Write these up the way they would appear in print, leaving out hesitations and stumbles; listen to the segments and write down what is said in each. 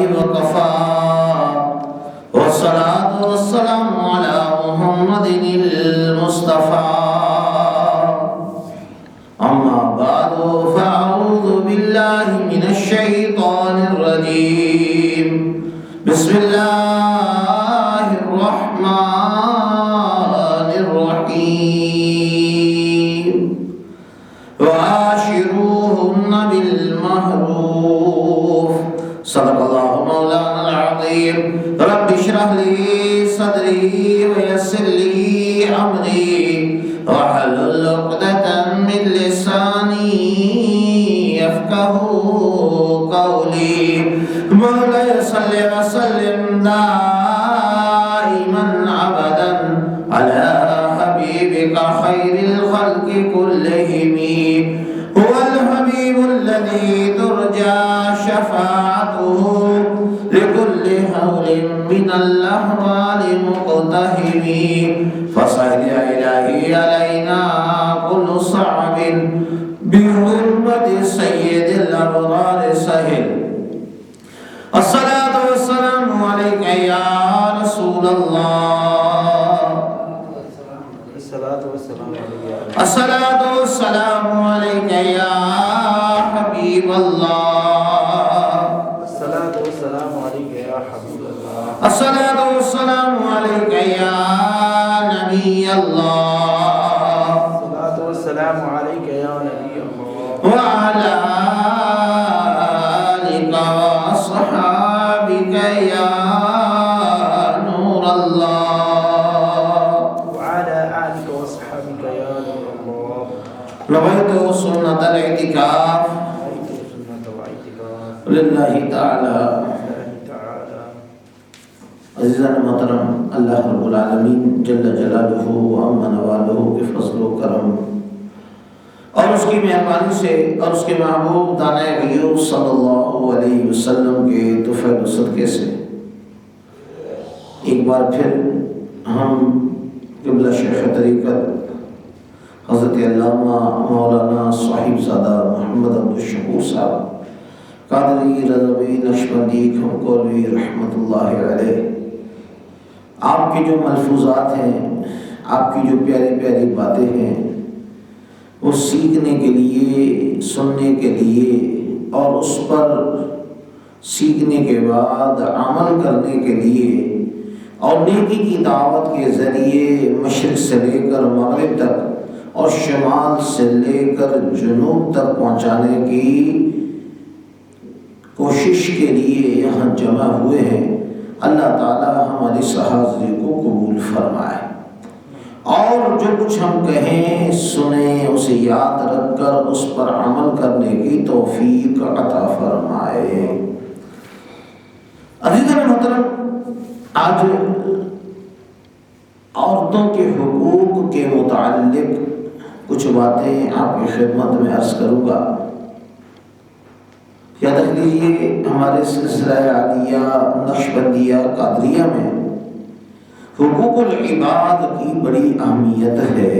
وكفى والصلاة والسلام على محمد المصطفى أما بعد فأعوذ بالله من الشيطان الرجيم بسم الله الرحمن الرحيم وعاشروهن بالمعروف صدق الله مولانا العظيم رب اشرح لي صدري ويسر لي أمري واحلل عقدة من لساني يفقهوا قولي مولاي صل وسلم دائما أبدا على حبيبك خير الخلق كلهم هو الحبيب الذي ترجى شفاعته لكل هول من الأهوال مقتهم فصل يا إلهي علينا كل صعب بحرمة سيد الأبرار سهل الصلاة والسلام عليك يا رسول الله الصلاة والسلام عليك يا حبيب الله الصلاة والسلام عليك يا حبيب الله الصلاة والسلام عليك يا نبي الله الصلاة والسلام عليك يا نبي الله وعلى آلك وأصحابك يا نور الله وعلى آلك وأصحابك يا نور الله نويت سنة الاعتكاف رأيت سنة واعتكاف لله تعالى الله تعالى عزیزان محترم اللہ رب العالمین جل جلالہ و عم نوالہ کے فضل و کرم اور اس کی مہربانی سے اور اس کے محبوب دانہ غیوب صلی اللہ علیہ وسلم کے طفیل و صدقے سے ایک بار پھر ہم قبلہ شیخ طریقت حضرت علامہ مولانا صاحب زادہ محمد عبدالشکور صاحب قادری رضوی نقشبندی کھمکولوی رحمۃ اللہ علیہ آپ کی جو ملفوظات ہیں، آپ کی جو پیاری پیاری باتیں ہیں، وہ سیکھنے کے لیے، سننے کے لیے اور اس پر سیکھنے کے بعد عمل کرنے کے لیے اور نیکی کی دعوت کے ذریعے مشرق سے لے کر مغرب تک اور شمال سے لے کر جنوب تک پہنچانے کی کوشش کے لیے یہاں جمع ہوئے ہیں۔ اللہ تعالی ہماری اس حاضری کو قبول فرمائے اور جو کچھ ہم کہیں سنیں اسے یاد رکھ کر اس پر عمل کرنے کی توفیق عطا فرمائے۔ عزیزان محترم، آج عورتوں کے حقوق کے متعلق کچھ باتیں آپ کی خدمت میں عرض کروں گا۔ یاد رکھ لیجیے ہمارے سلسلہ عالیہ نقشبندیہ قادریہ میں حقوق العباد کی بڑی اہمیت ہے۔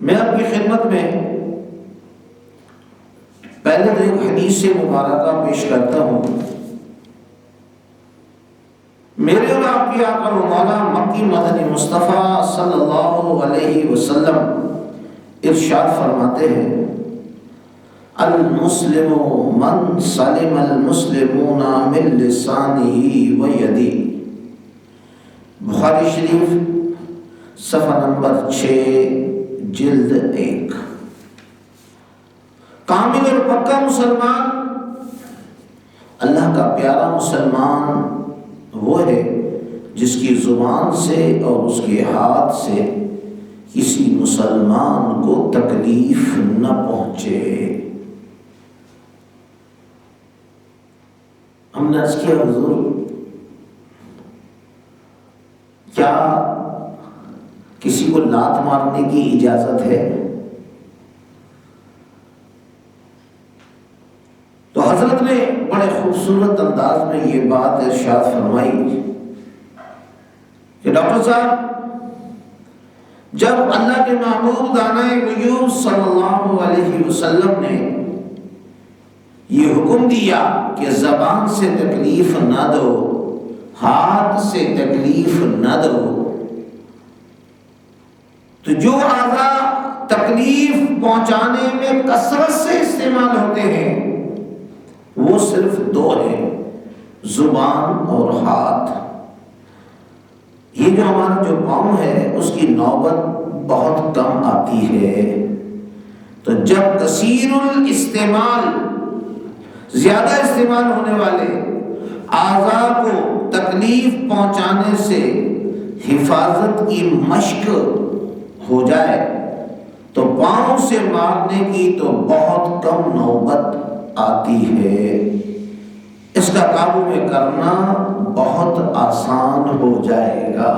میں آپ کی خدمت میں پہلے تو ایک حدیث مبارکہ پیش کرتا ہوں۔ میرے اور آپ کی آقا و مولا مکی مدنی مصطفیٰ صلی اللہ علیہ وسلم ارشاد فرماتے ہیں، المسلم من سلم المسلمون من لسانه و یدی، بخاری شریف صفحہ نمبر 6 جلد 1۔ کامل اور پکا مسلمان، اللہ کا پیارا مسلمان وہ ہے جس کی زبان سے اور اس کے ہاتھ سے کسی مسلمان کو تکلیف نہ پہنچے۔ ہم نے عرض کیا حضور کیا کسی کو لات مارنے کی اجازت ہے؟ تو حضرت نے بڑے خوبصورت انداز میں یہ بات ارشاد فرمائی کہ ڈاکٹر صاحب، جب اللہ کے محبوب دانہ غیوب صلی اللہ علیہ وسلم نے یہ حکم دیا کہ زبان سے تکلیف نہ دو، ہاتھ سے تکلیف نہ دو، تو جو اعضاء تکلیف پہنچانے میں کثرت سے استعمال ہوتے ہیں وہ صرف دو ہیں، زبان اور ہاتھ۔ یہ جو ہمارا جو پاؤں ہے اس کی نوبت بہت کم آتی ہے، تو جب کثیر الاستعمال، زیادہ استعمال ہونے والے اعضاء کو تکلیف پہنچانے سے حفاظت کی مشق ہو جائے تو پاؤں سے مارنے کی تو بہت کم نوبت آتی ہے، اس کا قابو میں کرنا بہت آسان ہو جائے گا۔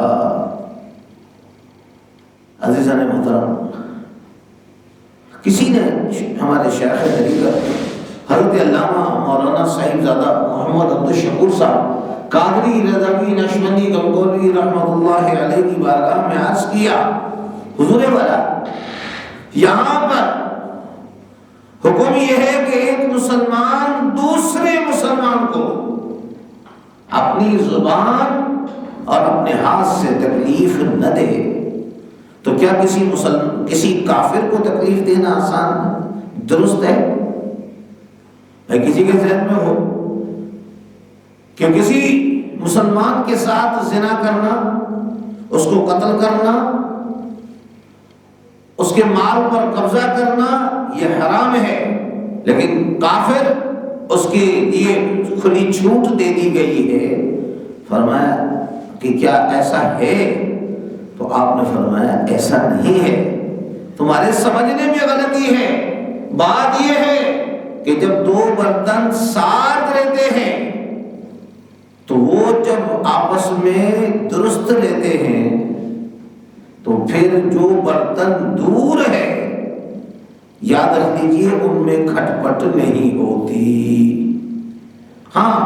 عزیزان محترم، کسی نے ہمارے شیخ طریقت حضرت علامہ مولانا صاحبزادہ محمد عبدالشکور صاحب قادری رضوی نقشبندی گنگولی رحمۃ اللہ علیہ کی بارگاہ میں عرض کیا، حضور والا یہاں پر حکم یہ ہے کہ ایک مسلمان دوسرے مسلمان کو اپنی زبان اور اپنے ہاتھ سے تکلیف نہ دے، تو کیا کسی کافر کو تکلیف دینا آسان درست ہے؟ بھائی کسی کے ذہن میں ہو کہ کسی مسلمان کے ساتھ زنا کرنا، اس کو قتل کرنا، اس کے مال پر قبضہ کرنا یہ حرام ہے، لیکن کافر اس کے لیے کھلی چھوٹ دے دی گئی ہے۔ فرمایا کہ کیا ایسا ہے؟ تو آپ نے فرمایا ایسا نہیں ہے، تمہارے سمجھنے میں غلطی ہے۔ بات یہ ہے کہ جب دو برتن ساتھ رہتے ہیں تو وہ جب آپس میں درست رہتے ہیں تو پھر جو برتن دور ہے یاد رکھ لیجیے ان میں کھٹ پٹ نہیں ہوتی۔ ہاں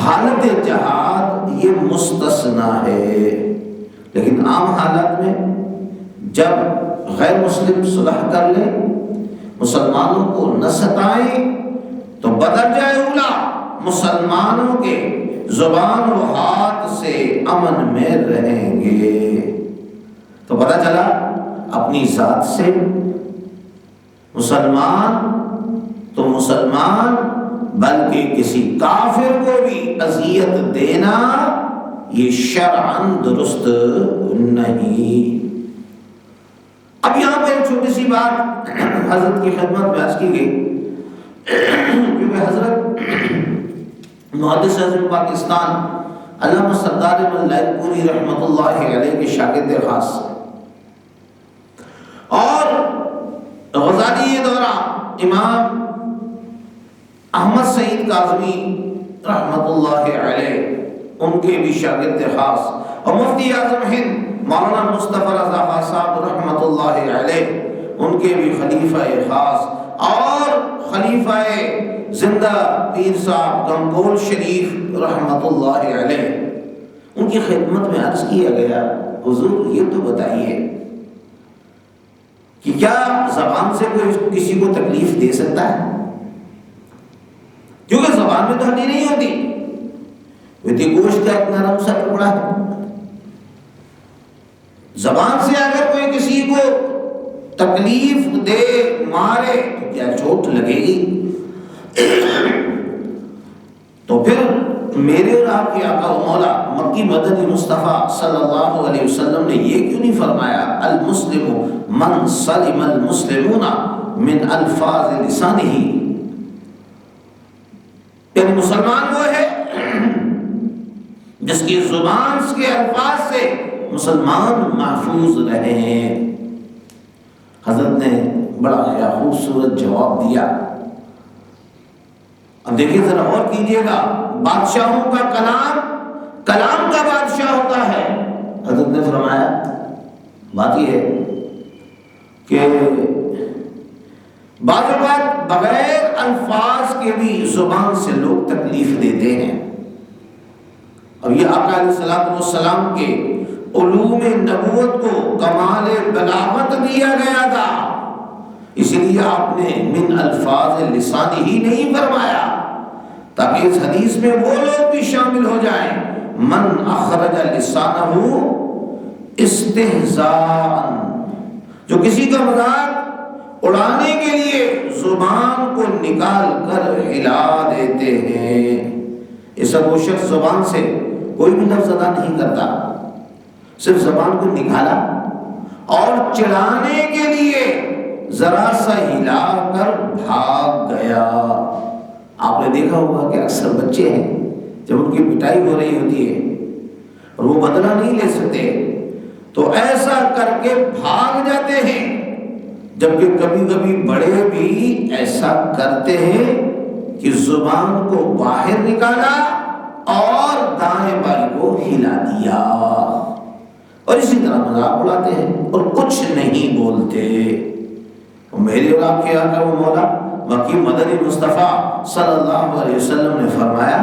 حالت جہاد یہ مستثنا ہے، لیکن عام حالات میں جب غیر مسلم صلح کر لیں، مسلمانوں کو نہ ستائیں، تو بدرجہ اولا مسلمانوں کے زبان و ہاتھ سے امن میں رہیں گے۔ تو پتہ چلا اپنی ذات سے مسلمان تو مسلمان، بلکہ کسی کافر کو بھی اذیت دینا یہ شرعاً درست نہیں۔ اب یہاں پہ ایک چھوٹی سی بات حضرت کی خدمت میں عرض کی گئی، کیونکہ حضرت محدث اعظم پاکستان علامہ سردار ملائک پوری رحمۃ اللہ علیہ کے شاگرد خاص اور غزالی دورہ امام احمد سعید کاظمی رحمۃ اللہ علیہ ان کے بھی شاگرد خاص، اور مفتی اعظم ہند مولانا مصطفی رضا خان صاحب رحمۃ اللہ علیہ ان کے بھی خلیفہ خاص، اور خلیفہ زندہ پیر صاحب گنگول شریف رحمۃ اللہ علیہ، ان کی خدمت میں عرض کیا گیا، حضور یہ تو بتائیے کہ کیا زبان سے کوئی کسی کو تکلیف دے سکتا ہے؟ کیونکہ زبان میں تو ہڈی نہیں ہوتی، وہ گوشت کا ایک نرم سا ٹکڑا ہے۔ زبان سے اگر کوئی کسی کو تکلیف دے، مارے، تو کیا چوٹ لگے گی؟ تو پھر میرے اور آپ کے آقا و مولا مکی مدنی مصطفیٰ صلی اللہ علیہ وسلم نے یہ کیوں نہیں فرمایا المسلم من سلم المسلمون من الفاظ لسانہ، یعنی مسلمان وہ ہے جس کی زبان کے الفاظ سے مسلمان محفوظ رہے۔ حضرت نے بڑا خوبصورت جواب دیا۔ اب دیکھیے ذرا اور کیجئے گا، بادشاہوں کا کلام کلام کا بادشاہ ہوتا ہے۔ حضرت نے فرمایا بات یہ ہے کہ بعض اوقات بغیر الفاظ کے بھی زبان سے لوگ تکلیف دیتے ہیں۔ اب یہ آقا علیہ الصلوۃ والسلام کے علوم نبوت کو کمال بلاغت دیا گیا تھا، اس لیے آپ نے من الفاظ لسان ہی نہیں فرمایا، تاکہ اس حدیث میں وہ لوگ بھی شامل ہو جائیں من اخرج لسانہ استہزاء، جو کسی کا مذاق اڑانے کے لیے زبان کو نکال کر ہلا دیتے ہیں۔ اس وہ شخص زبان سے کوئی بھی لفظ ادا نہیں کرتا، صرف زبان کو نکالا اور چڑھانے کے لیے ذرا سا ہلا کر بھاگ گیا۔ آپ نے دیکھا ہوگا کہ اکثر بچے ہیں جب ان کی پٹائی ہو رہی ہوتی ہے اور وہ بدلہ نہیں لے سکتے تو ایسا کر کے بھاگ جاتے ہیں، جبکہ کبھی کبھی بڑے بھی ایسا کرتے ہیں کہ زبان کو باہر نکالا اور دائیں بائیں کو ہلا دیا، اور اسی طرح مذاق اڑاتے ہیں اور کچھ نہیں بولتے۔ میرے اور آپ کے آقا و مولا مکی مدنی مصطفیٰ صلی اللہ علیہ وسلم نے فرمایا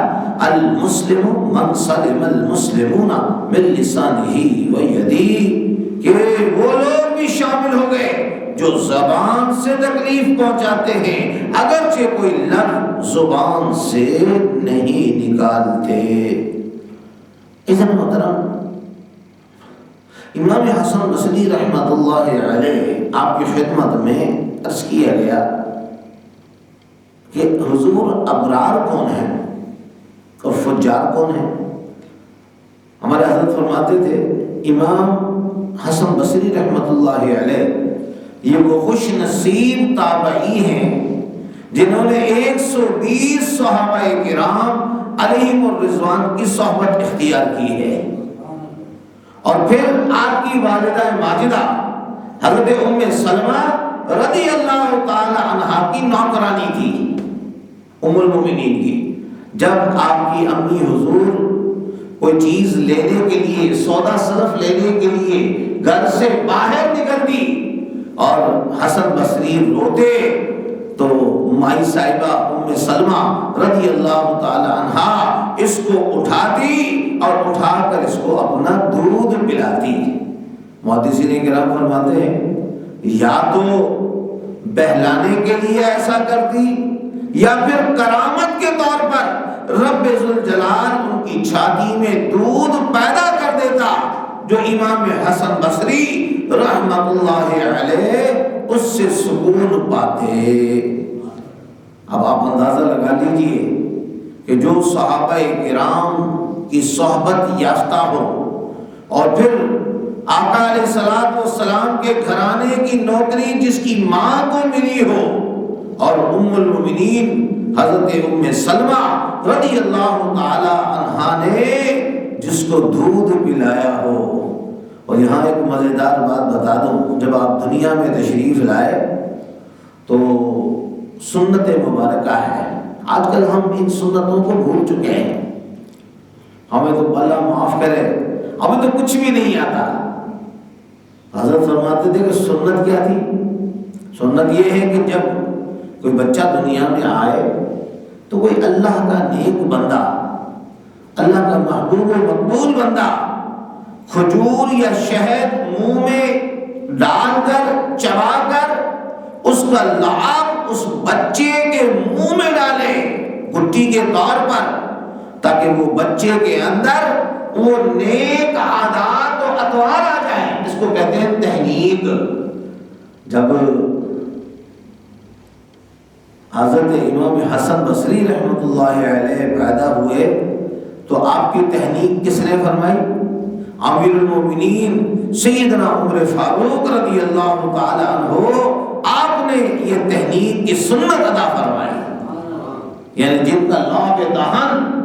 المسلم من سلم المسلمون من لسانہ و یدہ، کہ وہ لوگ بھی شامل ہو گئے جو زبان سے تکلیف پہنچاتے ہیں اگرچہ کوئی لفظ زبان سے نہیں نکالتے۔ اذن محترم، امام حسن بصری رحمۃ اللہ علیہ آپ کی خدمت میں عرض کیا گیا کہ حضور ابرار کون ہیں اور فجار کون ہیں؟ ہمارے حضرت فرماتے تھے امام حسن بصری رحمۃ اللہ علیہ یہ وہ خوش نصیب تابعی ہیں جنہوں نے 120 صحابہ کرام علیہم الرضوان کی صحبت اختیار کی ہے، اور پھر آپ کی والدہ ماجدہ حضرت ام سلمہ رضی اللہ تعالی عنہا کی نوکرانی تھی، ام المومنین کی۔ جب آپ کی امی حضور کوئی چیز لینے کے لیے، سودا صرف لینے کے لیے گھر سے باہر نکلتی اور حسن بصری روتے تو مائی صاحبہ ام سلمہ رضی اللہ تعالی عنہا اس کو اٹھاتی اور اٹھا کر اس کو اپنا دودھ پلاتی۔ محدثین کرام فرماتے ہیں یا تو بہلانے کے لیے ایسا کرتی یا پھر کرامت کے طور پر رب ذوالجلال ان کی چھاتی میں دودھ پیدا کر دیتا جو امام حسن بصری رحمت اللہ علیہ اس سے سکون پاتے۔ اب آپ اندازہ لگا لیجئے کہ جو صحابہ کرام کی صحبت یافتہ ہو اور پھر آقا علیہ الصلوۃ والسلام کے گھرانے کی نوکری جس کی ماں کو ملی ہو، اور ام المومنین حضرت ام سلمہ رضی اللہ تعالی عنہا نے جس کو دودھ پلایا ہو۔ اور یہاں ایک مزیدار بات بتا دوں، جب آپ دنیا میں تشریف لائے تو سنت مبارکہ ہے، آج کل ہم ان سنتوں کو بھول چکے ہیں، ہمیں تو اللہ معاف کرے ہمیں تو کچھ بھی نہیں آتا۔ حضرت فرماتے تھے کہ سنت کیا تھی؟ سنت یہ ہے کہ جب کوئی بچہ دنیا میں آئے تو کوئی اللہ کا نیک بندہ، اللہ کا محبوب و مقبول بندہ کھجور یا شہد منہ میں ڈال کر چبا کر اس کا لعاب اس بچے کے منہ میں ڈالے گٹی کے طور پر، تاکہ وہ بچے کے اندر وہ نیک عادات و اطوار آ جائیں، اس کو کہتے ہیں تحنیک۔ جب حضرت امام حسن بصری رحمۃ اللہ علیہ پیدا ہوئے تو آپ کی تحنیک کس نے فرمائی؟ امیر المومنین سیدنا عمر فاروق رضی اللہ تعالی عنہ، آپ نے یہ تحنیک کی سنت ادا فرمائی۔ یعنی جن کا لعاب دہن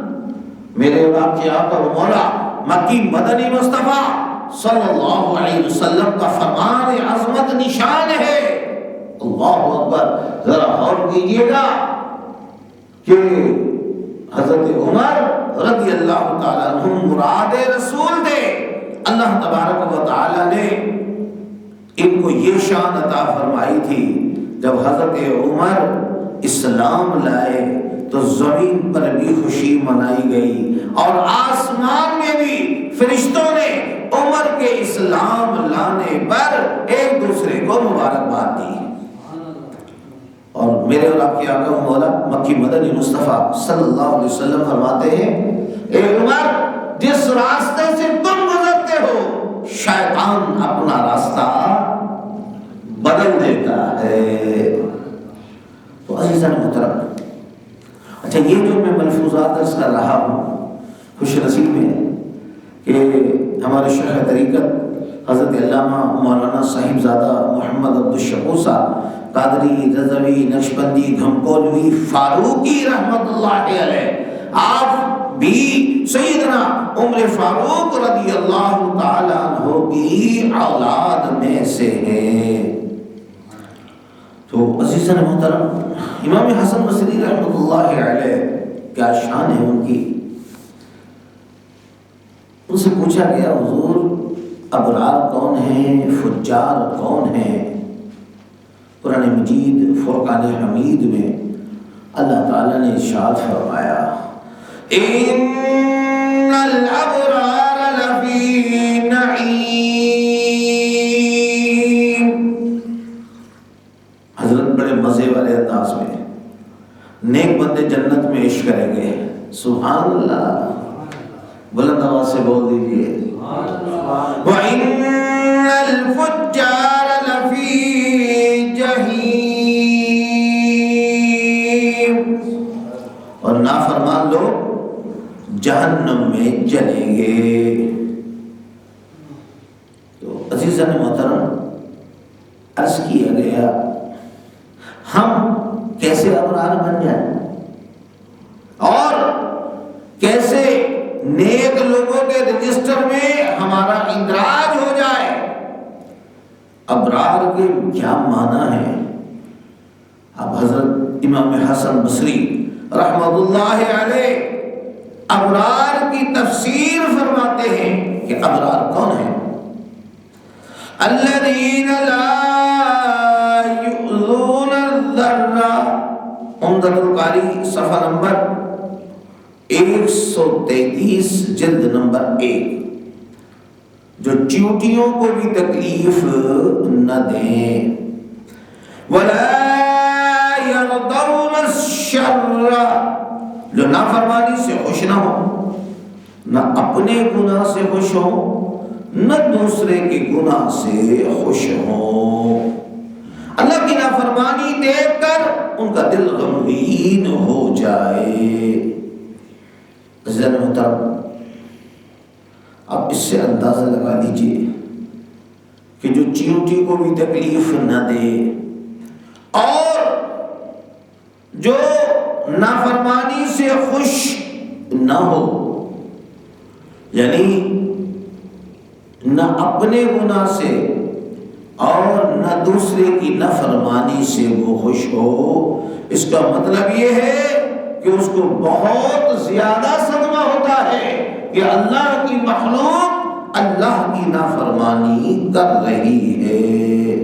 میرے اور آپ کے آقا و مولا مکی مدنی مصطفیٰ صلی اللہ علیہ وسلم کا فرمان عظمت نشان ہے۔ اللہ اکبر، ذرا غور کیجئے گا کہ حضرت عمر رضی اللہ تعالیٰ عنہ مراد رسول تھے، اللہ تبارک و تعالیٰ نے ان کو یہ شان عطا فرمائی تھی۔ جب حضرت عمر اسلام لائے تو زمین پر بھی خوشی منائی گئی اور آسمان میں بھی فرشتوں نے عمر کے اسلام لانے پر ایک دوسرے کو مبارکباد دی۔ میرے اور آپ کے آقا و مولا مکی مدنی مصطفیٰ صلی اللہ علیہ وسلم فرماتے ہیں اے عمر جس راستے سے تم گزرتے ہو شیطان اپنا راستہ بدل دیتا ہے۔ تو عزیزان محترم، اچھا یہ جو میں ملفوظات درس کر رہا ہوں، خوش نصیب ہے کہ ہمارے شیخ طریقت حضرت علامہ مولانا صاحبزادہ محمد عبدالشکور صاحب قادری رضوی نقشبندی گھمکولوی فاروقی رحمت اللہ علیہ، آپ بھی سیدنا عمر فاروق رضی اللہ تعالیٰ عنہ کی اولاد میں سے ہیں۔ تو عزیزان محترم، امام حسن بصری رحمت اللہ علیہ کیا شان ہے ان کی۔ ان سے پوچھا گیا حضور ابرار کون ہیں، فجار کون ہیں؟ قرآن مجید فرقان حمید میں اللہ تعالیٰ نے ارشاد فرمایا ان الابرار لفی نعیم۔ حضرت بڑے مزے والے انداز میں نیک بندے جنت میں عشق کریں گے، سبحان اللہ، بلند آواز سے بول دیجئے وَإِنَّ الْفُجَّارَ لَفِي جَحِيمٍ، اور نافرمان لوگ جہنم میں جلیں گے۔ تو عزیزان محترم، عرض کیا گیا ہم کیسے ابرار بن جائیں اور کیسے نیک لوگوں کے رجسٹر میں ہمارا اندراج ہو جائے۔ ابرار کے کیا معنی ہے؟ اب حضرت امام حسن بصری رحمت اللہ علیہ ابرار کی تفسیر فرماتے ہیں کہ ابرار کون ہیں؟ الذین لا یؤذون الذرہ، عمدۃ القاری صفحہ نمبر 133 جلد نمبر 1، جو چیونٹیوں کو بھی تکلیف نہ دیں۔ وَلَا يَرْضَوْنَ الشَّرَّ، جو نافرمانی سے خوش نہ ہو، نہ اپنے گناہ سے خوش ہو، نہ دوسرے کے گناہ سے خوش ہو۔ اللہ کی نافرمانی دیکھ کر ان کا دل غمگین ہو جائے۔ عزیزان محترم، اب اس سے اندازہ لگا لیجئے کہ جو چیونٹی کو بھی تکلیف نہ دے اور جو نافرمانی سے خوش نہ ہو، یعنی نہ اپنے گناہ سے اور نہ دوسرے کی نافرمانی سے وہ خوش ہو، اس کا مطلب یہ ہے کہ اس کو بہت زیادہ صدمہ ہوتا ہے کہ اللہ کی مخلوق اللہ کی نافرمانی کر رہی ہے۔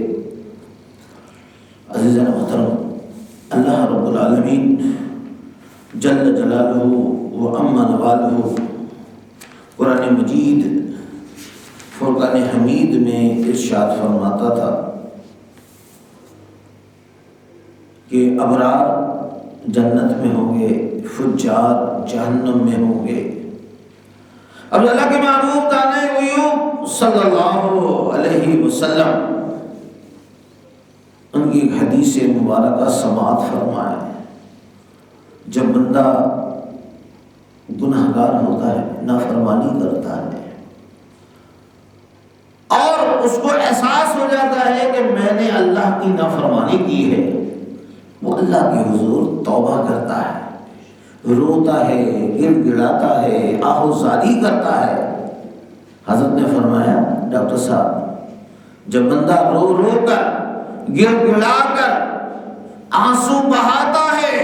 عزیزان محترم، اللہ رب العالمین جل جلالہ و عم نوالہ قرآن مجید فرقان حمید میں ارشاد فرماتا تھا کہ ابرار جنت میں ہوں گے، فجار جہنم میں ہوں گے۔ اب اللہ کے محبوب دانے غیوب صلی اللہ علیہ وسلم ان کی حدیث مبارکہ سماعت فرمائے، جب بندہ گناہگار ہوتا ہے، نافرمانی کرتا ہے اور اس کو احساس ہو جاتا ہے کہ میں نے اللہ کی نافرمانی کی ہے، وہ اللہ کے حضور توبہ کرتا ہے، روتا ہے، گر گڑاتا ہے، آہوزاری کرتا ہے۔ حضرت نے فرمایا ڈاکٹر صاحب، جب بندہ رو رو کر گر گڑا کر آنسو بہاتا ہے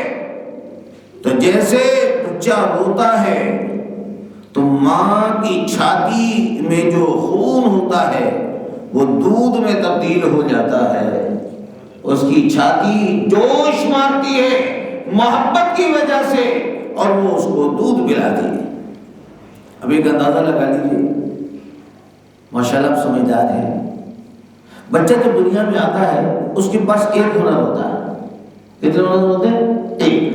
تو جیسے بچہ روتا ہے تو ماں کی چھاتی میں جو خون ہوتا ہے وہ دودھ میں تبدیل ہو جاتا ہے، اس کی چھاتی جوش مارتی ہے محبت کی وجہ سے اور وہ اس کو دودھ پلاتی ہے۔ اب ایک اندازہ لگا لیجیے، ماشاءاللہ آپ سمجھدار ہیں، بچہ جب دنیا میں آتا ہے اس کے پاس ایک ہنر ہوتا ہے کتنے ہنر ہوتے ہیں؟ ایک.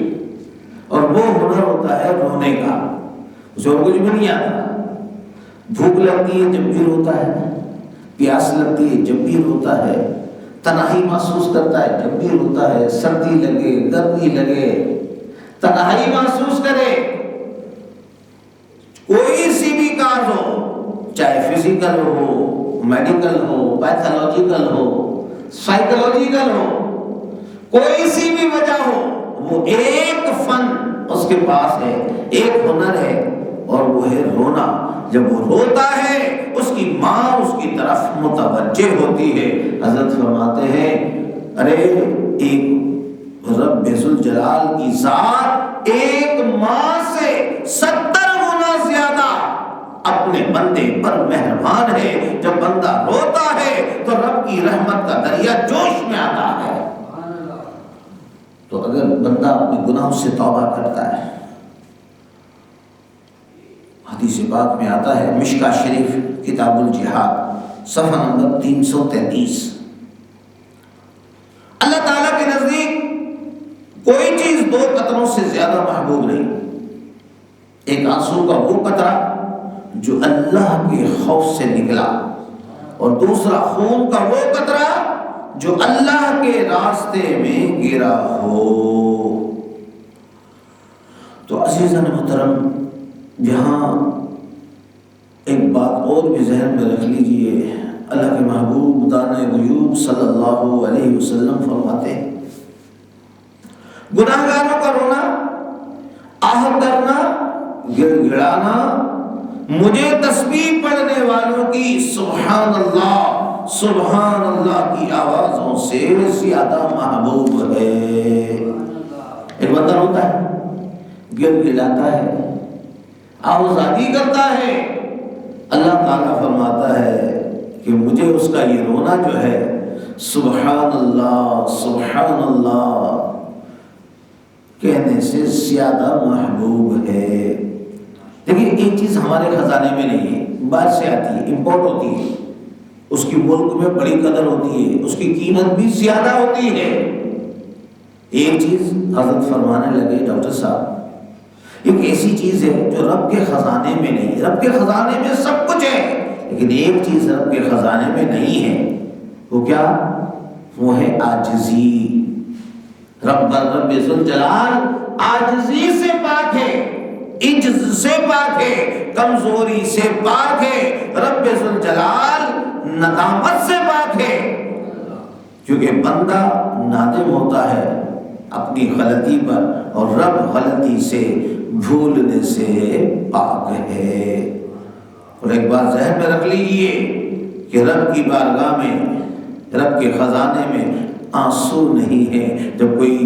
اور وہ ہنر ہوتا ہے رونے کا، اسے اور کچھ بھی نہیں آتا. بھوک لگتی ہے جب بھی روتا ہے، پیاس لگتی ہے جب بھی روتا ہے، تنہائی محسوس کرتا ہے جب بھی روتا ہے، سردی لگے گرمی لگے تنہائی محسوس کرے، کوئی سی بھی کار ہو، چاہے فزیکل ہو، میڈیکل ہو، پیتھولوجیکل ہو، سائیکولوجیکل ہو، کوئی سی بھی وجہ ہو، وہ ایک فن اس کے پاس ہے، ایک ہنر ہے، اور وہ ہے رونا. جب وہ روتا ہے اس کی ماں اس کی طرف متوجہ ہوتی ہے. حضرت فرماتے ہیں ارے ایک رب ذوالجلال کی ذات ایک ماں سے 70 گنا زیادہ اپنے بندے پر مہربان ہے. جب بندہ روتا ہے تو رب کی رحمت کا دریا جوش میں آتا ہے. تو اگر بندہ اپنے گناہوں سے توبہ کرتا ہے، حدیث پاک میں آتا ہے مشکاہ شریف کتاب الجہاد صفحہ نمبر 333، اللہ تعالیٰ کے نزدیک کوئی چیز 2 قطروں سے زیادہ محبوب نہیں. ایک آنسو کا وہ قطرہ جو اللہ کے خوف سے نکلا، اور دوسرا خون کا وہ قطرہ جو اللہ کے راستے میں گرا ہو. تو عزیزاً محترم، یہاں ایک بات اور بھی ذہن میں رکھ لیجئے. اللہ کے محبوب دانے غیوب صلی اللہ علیہ وسلم فرماتے ہیں گناہگاروں کا رونا، آہ کرنا، گڑ گڑانا مجھے تسبیح پڑھنے والوں کی سبحان اللہ کی آوازوں سے زیادہ محبوب ہے. ایک بندہ ہوتا ہے، گڑ گڑاتا ہے، آوازادی کرتا ہے، اللہ تعالیٰ فرماتا ہے کہ مجھے اس کا یہ رونا جو ہے سبحان اللہ کہنے سے زیادہ محبوب ہے. دیکھیے ایک چیز ہمارے خزانے میں نہیں ہے، باہر سے آتی ہے، امپورٹ ہوتی ہے، اس کی ملک میں بڑی قدر ہوتی ہے، اس کی قیمت بھی زیادہ ہوتی ہے. ایک چیز حضرت فرمانے لگے ڈاکٹر صاحب، ایک ایسی چیز ہے جو رب کے خزانے میں نہیں. رب کے خزانے میں سب کچھ ہے، لیکن ایک چیز رب کے خزانے میں نہیں ہے. وہ کیا؟ وہ ہے عاجزی. رب ذوالجلال عاجزی سے پاک ہے، عجز سے پاک ہے، کمزوری سے پاک ہے. رب ذوالجلال ندامت سے پاک ہے، کیونکہ بندہ نادم ہوتا ہے اپنی غلطی پر، اور رب غلطی سے بھولنے سے پاک ہے. اور ایک بات ذہن میں رکھ لیجئے کہ رب کی بارگاہ میں، رب کے خزانے میں آنسو نہیں ہے. جب کوئی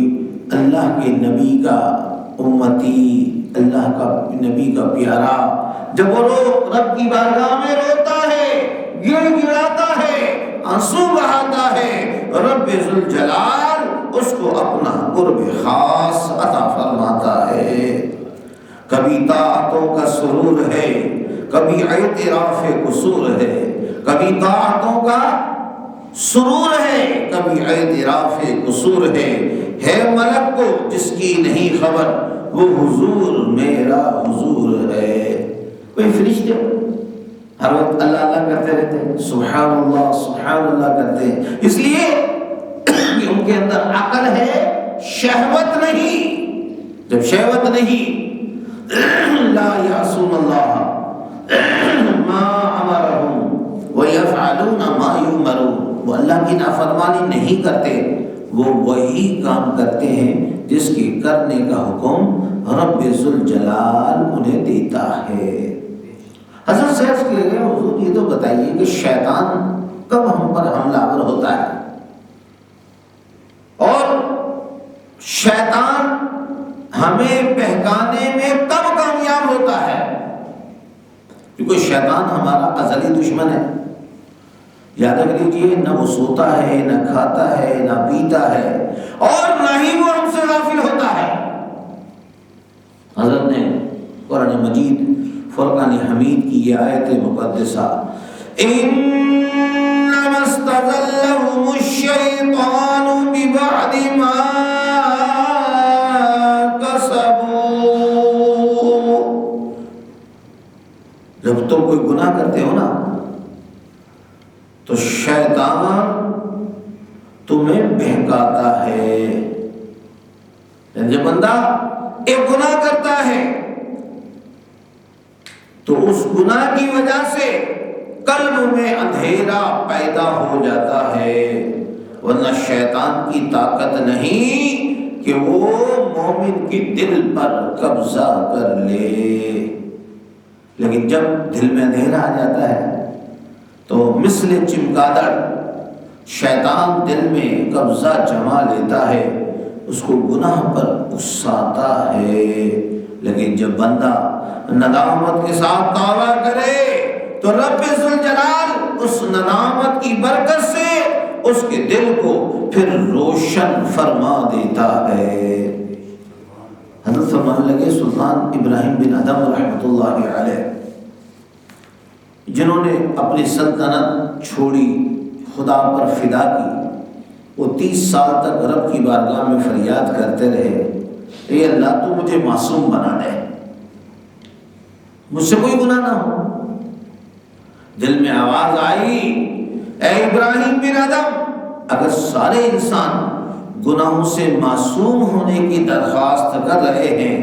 اللہ کے نبی کا امتی، اللہ کا نبی کا پیارا، جب وہ رب کی بارگاہ میں روتا ہے، گڑ گڑاتا ہے، آنسو بہاتا ہے، رب ذوالجلال اس کو اپنا قرب خاص عطا فرماتا ہے. کبھی طاعتوں کا سرور ہے، کبھی اعتراف قصور ہے. کبھی طاعتوں کا سرور ہے، کبھی اعتراف قصور ہے. ملک کو جس کی نہیں خبر، وہ حضور میرا حضور ہے. کوئی فرشتے ہر وقت اللہ اللہ کرتے رہتے ہیں، سبحان اللہ کرتے ہیں، اس لیے کہ ان کے اندر عقل ہے، شہوت نہیں. جب شہوت نہیں، لا یعصون اللہ ما امرهم ویفعلون ما یؤمرون، وہ اللہ کی نافرمانی نہیں کرتے، وہ وہی کام کرتے ہیں جس کے کرنے کا حکم رب ذوالجلال انہیں دیتا ہے. حضرت سے عرض کیے گئے حضور یہ تو بتائیے کہ شیطان کب ہم پر حملہ آور ہوتا ہے، اور شیطان ہمیں بہکانے میں کب کامیاب ہوتا ہے؟ کیونکہ شیطان ہمارا ازلی دشمن ہے. یاد رکھ لیجیے، نہ وہ سوتا ہے، نہ کھاتا ہے، نہ پیتا ہے، اور نہ ہی وہ ہم سے غافل ہوتا ہے. حضرت نے قرآن مجید فرقان حمید کی یہ آیت مقدسہ انما استزلهم الشیطان ببعد ما تم کوئی گناہ کرتے ہو نا تو شیطان تمہیں بہکاتا ہے. جب بندہ ایک گناہ کرتا ہے تو اس گناہ کی وجہ سے قلب میں اندھیرا پیدا ہو جاتا ہے، ورنہ شیطان کی طاقت نہیں کہ وہ مومن کے دل پر قبضہ کر لے. لیکن جب دل میں اندھیرا آ جاتا ہے تو مثل چمگادڑ شیطان دل میں قبضہ جما لیتا ہے، اس کو گناہ پر اکساتا ہے. لیکن جب بندہ ندامت کے ساتھ توبہ کرے تو رب ذوالجلال اس ندامت کی برکت سے اس کے دل کو پھر روشن فرما دیتا ہے. حضرت فرمانے لگے سلطان ابراہیم بن ادم رحمۃ اللہ علیہ، جنہوں نے اپنی سلطنت چھوڑی، خدا پر فدا کی، وہ 30 سال تک رب کی بارگاہ میں فریاد کرتے رہے، اے اللہ تو مجھے معصوم بنا دے، مجھ سے کوئی گناہ نہ ہو. دل میں آواز آئی، اے ابراہیم بن ادم، اگر سارے انسان گناہوں سے معصوم ہونے کی درخواست کر رہے ہیں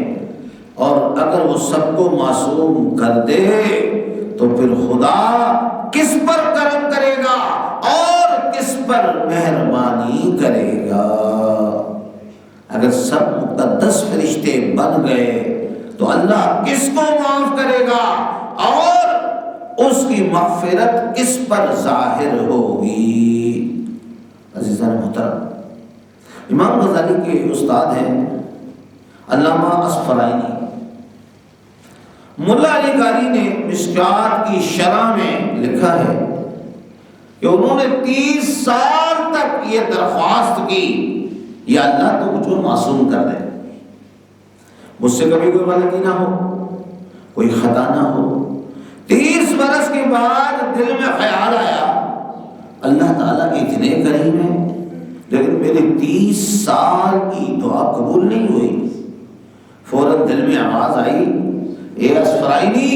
اور اگر وہ سب کو معصوم کر دے تو پھر خدا کس پر کرم کرے گا اور کس پر مہربانی کرے گا؟ اگر سب مقدس فرشتے بن گئے تو اللہ کس کو معاف کرے گا اور اس کی مغفرت کس پر ظاہر ہوگی؟ عزیزان محترم، امام غزالی کے استاد ہیں علامہ اصفرائینی. ملا علی قاری نے مشکات کی شرح میں لکھا ہے کہ انہوں نے 30 سال تک یہ درخواست کی، یا اللہ تو مجھے معصوم کر دے، مجھ سے کبھی کوئی غلطی نہ ہو، کوئی خطا نہ ہو. 30 برس کے بعد دل میں خیال آیا اللہ تعالیٰ اتنے کریم ہیں لیکن میری 30 سال کی دعا قبول نہیں ہوئی. فوراً دل میں آواز آئی، اے اصفرائینی،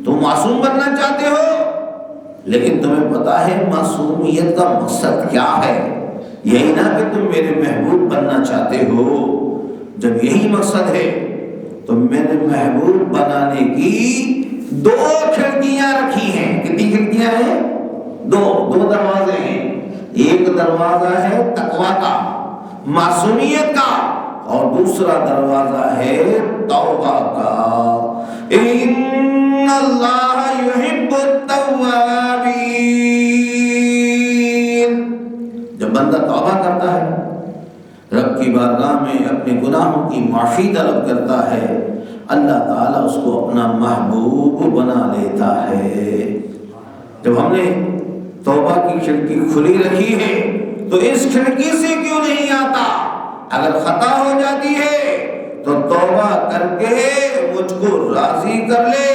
تم معصوم بننا چاہتے ہو لیکن تمہیں پتا ہے معصومیت کا مقصد کیا ہے؟ یہی نہ کہ تم میرے محبوب بننا چاہتے ہو. جب یہی مقصد ہے تو میں نے محبوب بنانے کی 2 کھڑکیاں رکھی ہیں. کتنی کھڑکیاں ہیں؟ 2 دروازے ہیں. ایک دروازہ ہے تقویٰ کا، معصومیت کا، اور دوسرا دروازہ ہے توبہ کا. ان اللہ یحب التوابین. جب بندہ توبہ کرتا ہے، رب کی بارگاہ میں اپنے گناہوں کی معافی طلب کرتا ہے، اللہ تعالیٰ اس کو اپنا محبوب بنا لیتا ہے. جب ہم نے توبہ کی کھڑکی کھلی رکھی ہے تو اس کھڑکی سے کیوں نہیں آتا؟ اگر خطا ہو جاتی ہے تو توبہ کر کے مجھ کو راضی کر لے.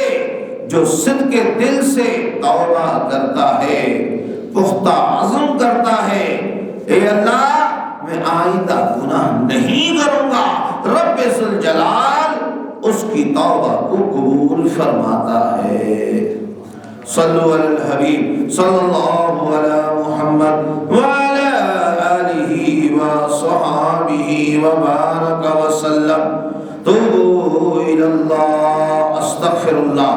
جو صدق کے دل سے توبہ کرتا ہے، پختہ عزم کرتا ہے، اے اللہ میں آئندہ گناہ نہیں کروں گا، رب ذوالجلال اس کی توبہ کو قبول فرماتا ہے. صلو علی الحبیب صلی اللہ علی محمد وعلی آلہ وصحابہ وبارک وسلم. توبوا الی اللہ، استغفر اللہ.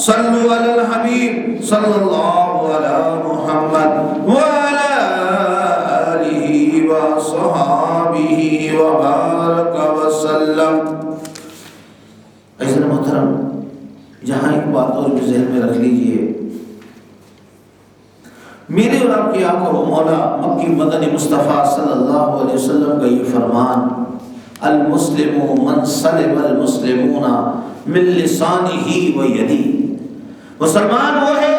صلو علی الحبیب صلی اللہ علی محمد وعلی آلہ وصحابہ وبارک وسلم. عزیزان محترم، جہاں ایک بات اور بھی ذہن میں رکھ لیجئے، میرے اور آپ کے آقا و مولا مکی مدنی مصطفیٰ صلی اللہ علیہ وسلم کا یہ فرمان، المسلم من سلم المسلمون من لسانہ و یدہ. مسلمان وہ ہے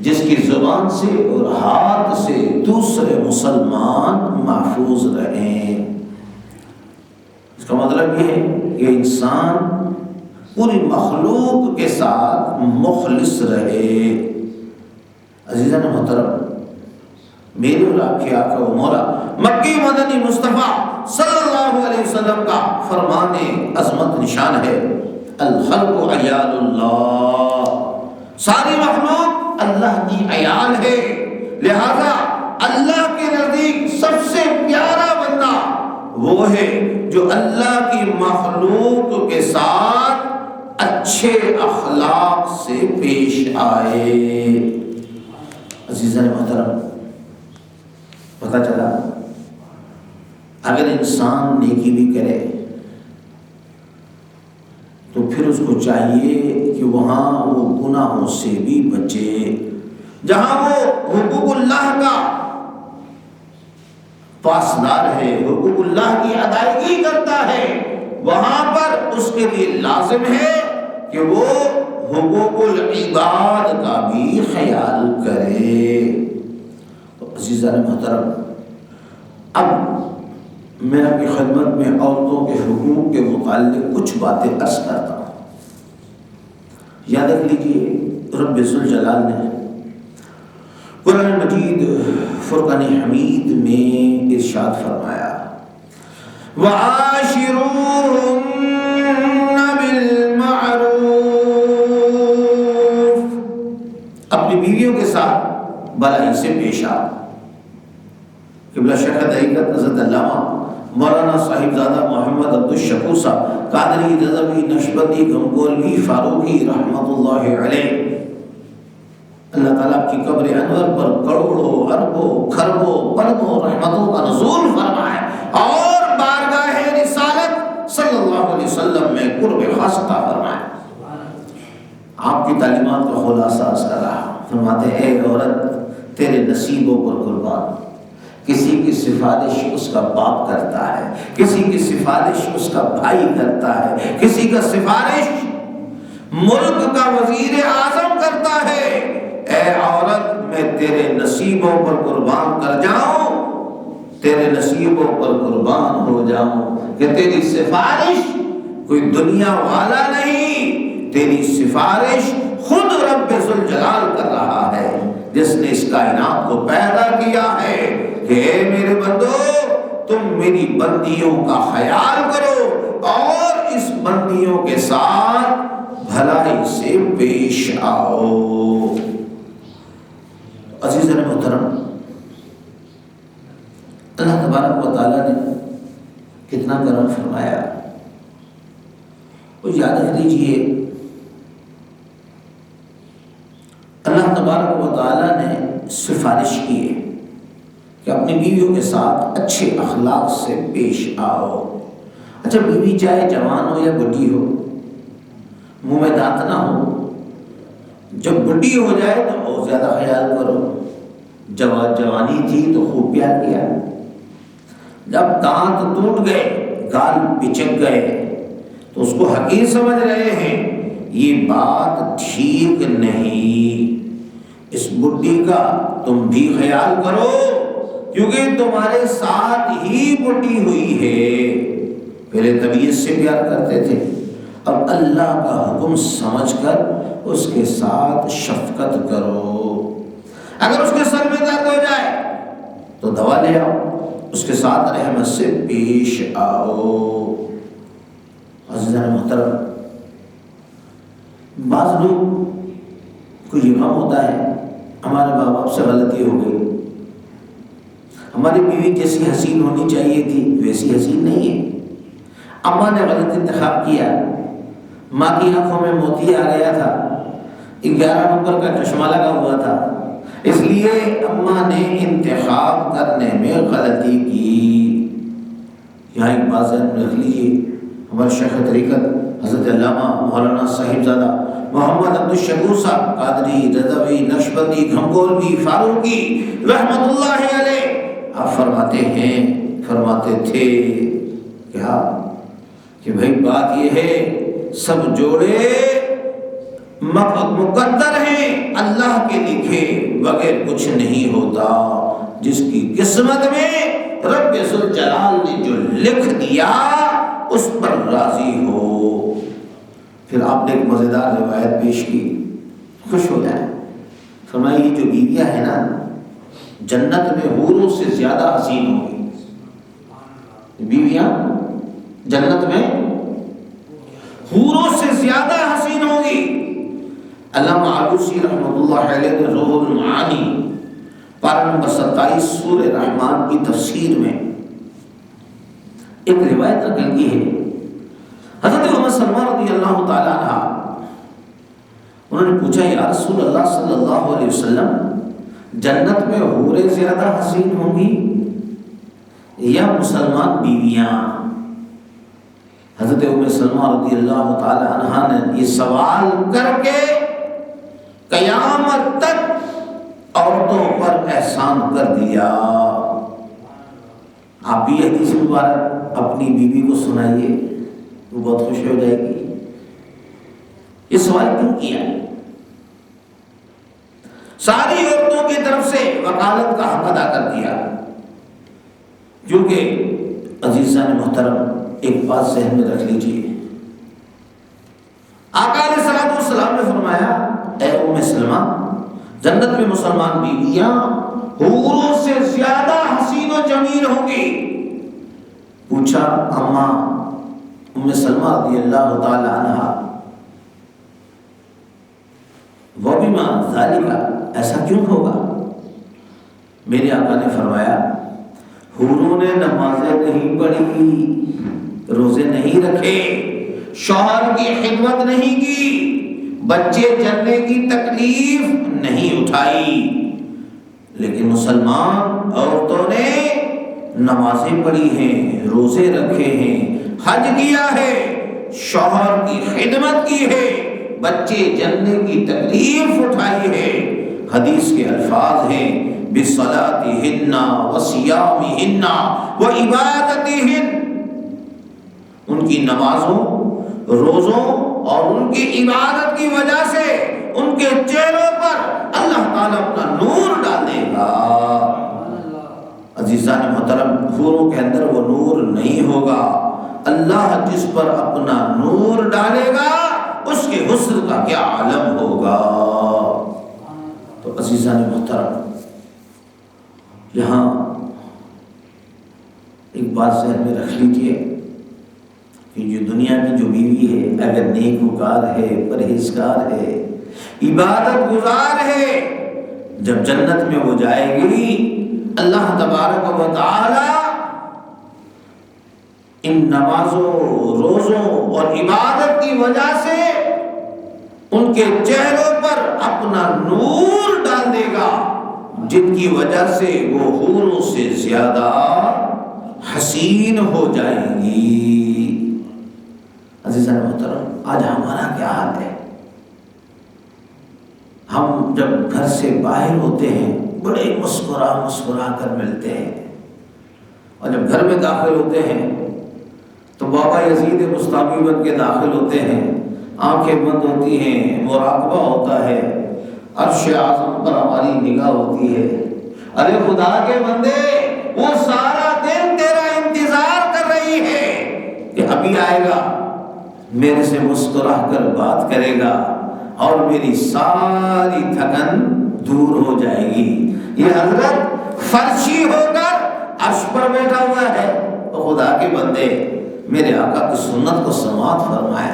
جس کی زبان سے اور ہاتھ سے دوسرے مسلمان محفوظ رہیں. اس کا مطلب یہ ہے کہ انسان پوری مخلوق کے ساتھ مخلص رہے. عزیزان محترم، میرے اور آپ کے آقا و مولا مکی مدنی مصطفیٰ صلی اللہ علیہ وسلم کا فرمان عظمت نشان ہے، الخلق عیال اللہ. ساری مخلوق اللہ کی عیال ہے، لہذا اللہ کے نزدیک سب سے پیارا بندہ وہ ہے جو اللہ کی مخلوق کے ساتھ اچھے اخلاق سے پیش آئے۔ عزیزان محترم، پتہ چلا اگر انسان نیکی بھی کرے تو پھر اس کو چاہیے کہ وہاں وہ گناہوں سے بھی بچے۔ جہاں وہ حقوق اللہ کا پاسدار ہے، حقوق اللہ کی ادائیگی کرتا ہے، وہاں پر اس کے لیے لازم ہے کہ وہ حقوق العباد کا بھی خیال کرے۔ تو عزیزان محترم، اب میں آپ کی خدمت میں عورتوں کے حقوق کے متعلق کچھ باتیں عرض کرتا ہوں۔ یاد رکھ لیجیے، رب ذوالجلال نے قرآن مجید فرقان حمید میں ارشاد فرمایا، وَعَاشِرُوهُنَّ بِالْمَعْرُوفِ، اپنی بیویوں کے ساتھ بھلائی سے پیش آؤ۔ قبلہ شیخ طریقت حضرت علامہ مولانا صاحبزادہ محمد عبدالشکور صاحب قادری رضوی نقشبندی گھمگولوی فاروقی رحمت اللہ علیہ، اللہ تعالیٰ کی قبر انور پر کروڑوں اربوں کھربوں پربوں رحمتوں کا نزول فرمائے اور بارگاہ رسالت صلی اللہ علیہ وسلم میں قرب خاص عطا فرمائے۔ آپ کی تعلیمات کا خلاصہ اس کا رہا، فرماتے ہیں اے عورت تیرے نصیبوں پر قربان، کسی کی سفارش اس کا باپ کرتا ہے، کسی کی سفارش اس کا بھائی کرتا ہے، کسی کا سفارش ملک کا وزیر اعظم کرتا ہے۔ اے عورت میں تیرے نصیبوں پر قربان کر جاؤں، تیرے نصیبوں پر قربان ہو جاؤں کہ تیری سفارش کوئی دنیا والا نہیں، تیری سفارش خود رب ذوالجلال کر رہا ہے جس نے اس کائنات کو پیدا کیا ہے کہ اے میرے بندو تم میری بندیوں کا خیال کرو اور اس بندیوں کے ساتھ بھلائی سے پیش آؤ۔ عزیزان محترم، اللہ تبارک و تعالیٰ نے کتنا کرم فرمایا، وہ یاد رکھ لیجیے اللہ تبارک و تعالیٰ نے سفارش کی ہے کہ اپنی بیویوں کے ساتھ اچھے اخلاق سے پیش آؤ۔ اچھا، بیوی چاہے جوان ہو یا بڈھی ہو، منہ میں دانت نہ ہو، جب بڈھی ہو جائے تو بہت زیادہ خیال کرو، جوانی تھی تو خوب پیار کیا، جب دانت ٹوٹ گئے گال پچک گئے تو اس کو حقیر سمجھ رہے ہیں، یہ بات ٹھیک نہیں۔ اس بڈھی کا تم بھی خیال کرو کیونکہ تمہارے ساتھ ہی بڈھی ہوئی ہے۔ پہلے طبیعت سے پیار کرتے تھے، اب اللہ کا حکم سمجھ کر اس کے ساتھ شفقت کرو۔ اگر اس کے سر میں درد ہو جائے تو دوا لے آؤ، اس کے ساتھ رحمت سے پیش آؤ۔ عزیزان محترم، بعض لوگ کو یہ غم ہوتا ہے ہمارے ماں باپ سے غلطی ہو گئی، ہماری بیوی جیسی حسین ہونی چاہیے تھی ویسی حسین نہیں ہے، اماں نے غلط انتخاب کیا، ماں کی آنکھوں میں موتی آ گیا تھا، 11 نمبر کا چشمہ لگا ہوا تھا، اس لیے اماں نے انتخاب کرنے میں غلطی کی۔ یہاں ایک بات ذہن میں رکھ لیجیے، ہمارے شیخ طریقت حضرت علامہ مولانا صاحبزادہ محمد عبدالشکور صاحب قادری رضوی نقشبندی گھمگولوی فاروقی رحمت اللہ علیہ آپ فرماتے تھے کیا کہ بھائی بات یہ ہے سب جوڑے مقدر ہیں، اللہ کے لکھے بغیر کچھ نہیں ہوتا، جس کی قسمت میں رب ذوالجلال نے جو لکھ دیا اس پر راضی ہو۔ پھر آپ نے ایک مزیدار روایت پیش کی، خوش ہو جائیں، فرمایا یہ جو بیویاں ہیں نا جنت میں حوروں سے زیادہ حسین ہوں گی، بیویاں جنت میں حوروں سے زیادہ حسین ہوں گی۔ علامہ علوسی رحمۃ اللہ علیہ نے روح المعانی پارہ نمبر 27 سورہ رحمان کی تفسیر میں ایک روایت نقل کی ہے۔ حضرت ام سلمہ رضی اللہ تعالی عنہ انہوں نے پوچھا یا رسول اللہ صلی اللہ علیہ وسلم، جنت میں حوریں زیادہ حسین ہوں گی یا مسلمان بیویاں؟ حضرت ام سلمہ رضی اللہ تعالی عنہ نے یہ سوال کر کے قیامت تک عورتوں پر احسان کر دیا۔ آپ بھی حدیث مبارک اپنی بیوی کو سنائیے، وہ بہت خوش ہو جائے گی۔ یہ سوال کیوں کیا؟ ساری عورتوں کی طرف سے وکالت کا حق ادا کر دیا، کیونکہ عزیزان محترم ایک بات ذہن میں رکھ لیجیے، آقا علیہ الصلوۃ والسلام نے فرمایا اے ام سلمہ، جنت میں مسلمان بیویاں حوروں سے زیادہ حسین و جمیل ہوں گی۔ پوچھا اماں ام سلمہ رضی اللہ تعالی عنہا، وہ بھی ماں ذالکہ، ایسا کیوں ہوگا؟ میرے آقا نے فرمایا حوروں نے نمازیں نہیں پڑھی، روزے نہیں رکھے، شوہر کی خدمت نہیں کی، بچے جننے کی تکلیف نہیں اٹھائی، لیکن مسلمان عورتوں نے نمازیں پڑھی ہیں، روزے رکھے ہیں، حج کیا ہے، شوہر کی خدمت کی ہے، بچے جننے کی تکلیف اٹھائی ہے۔ حدیث کے الفاظ ہیں بِصَلَاتِهِنَّ وَصِيَامِهِنَّ وَعِبَادَتِهِنَّ، ان کی نمازوں، روزوں اور ان کی عبادت کی وجہ سے ان کے چہروں پر اللہ تعالیٰ اپنا نور ڈالے گا۔ عزیزان محترم، حوروں کے اندر وہ نور نہیں ہوگا، اللہ جس پر اپنا نور ڈالے گا اس کے حسن کا کیا عالم ہوگا۔ تو عزیزان محترم، یہاں ایک بات ذہن میں رکھ لیجئے کہ جو دنیا کی جو بیوی ہے اگر نیکوکار ہے، پرہیزگار ہے، عبادت گزار ہے، جب جنت میں وہ جائے گی اللہ تبارک و تعالی ان نمازوں، روزوں اور عبادت کی وجہ سے ان کے چہروں پر اپنا نور ڈال دے گا، جن کی وجہ سے وہ حوروں سے زیادہ حسین ہو جائیں گی۔ عزیزان محترم، آج ہمارا کیا حال ہے؟ ہم جب گھر سے باہر ہوتے ہیں بڑے مسکرا کر ملتے ہیں، اور جب گھر میں داخل ہوتے ہیں تو بابا یزید بستامی بن کے داخل ہوتے ہیں، آنکھیں بند ہوتی ہیں، مراقبہ ہوتا ہے، عرش اعظم پر ہماری نگاہ ہوتی ہے۔ ارے خدا کے بندے، وہ سارا دن تیرا انتظار کر رہی ہے کہ ابھی آئے گا، میرے سے مسکرا کر بات کرے گا اور میری ساری تھکن دور ہو جائے گی۔ یہ حضرت فرشی ہو کر عرش پر بیٹھا ہوا ہے، تو خدا کے بندے میرے آقا کی سنت کو سماعت فرمائے۔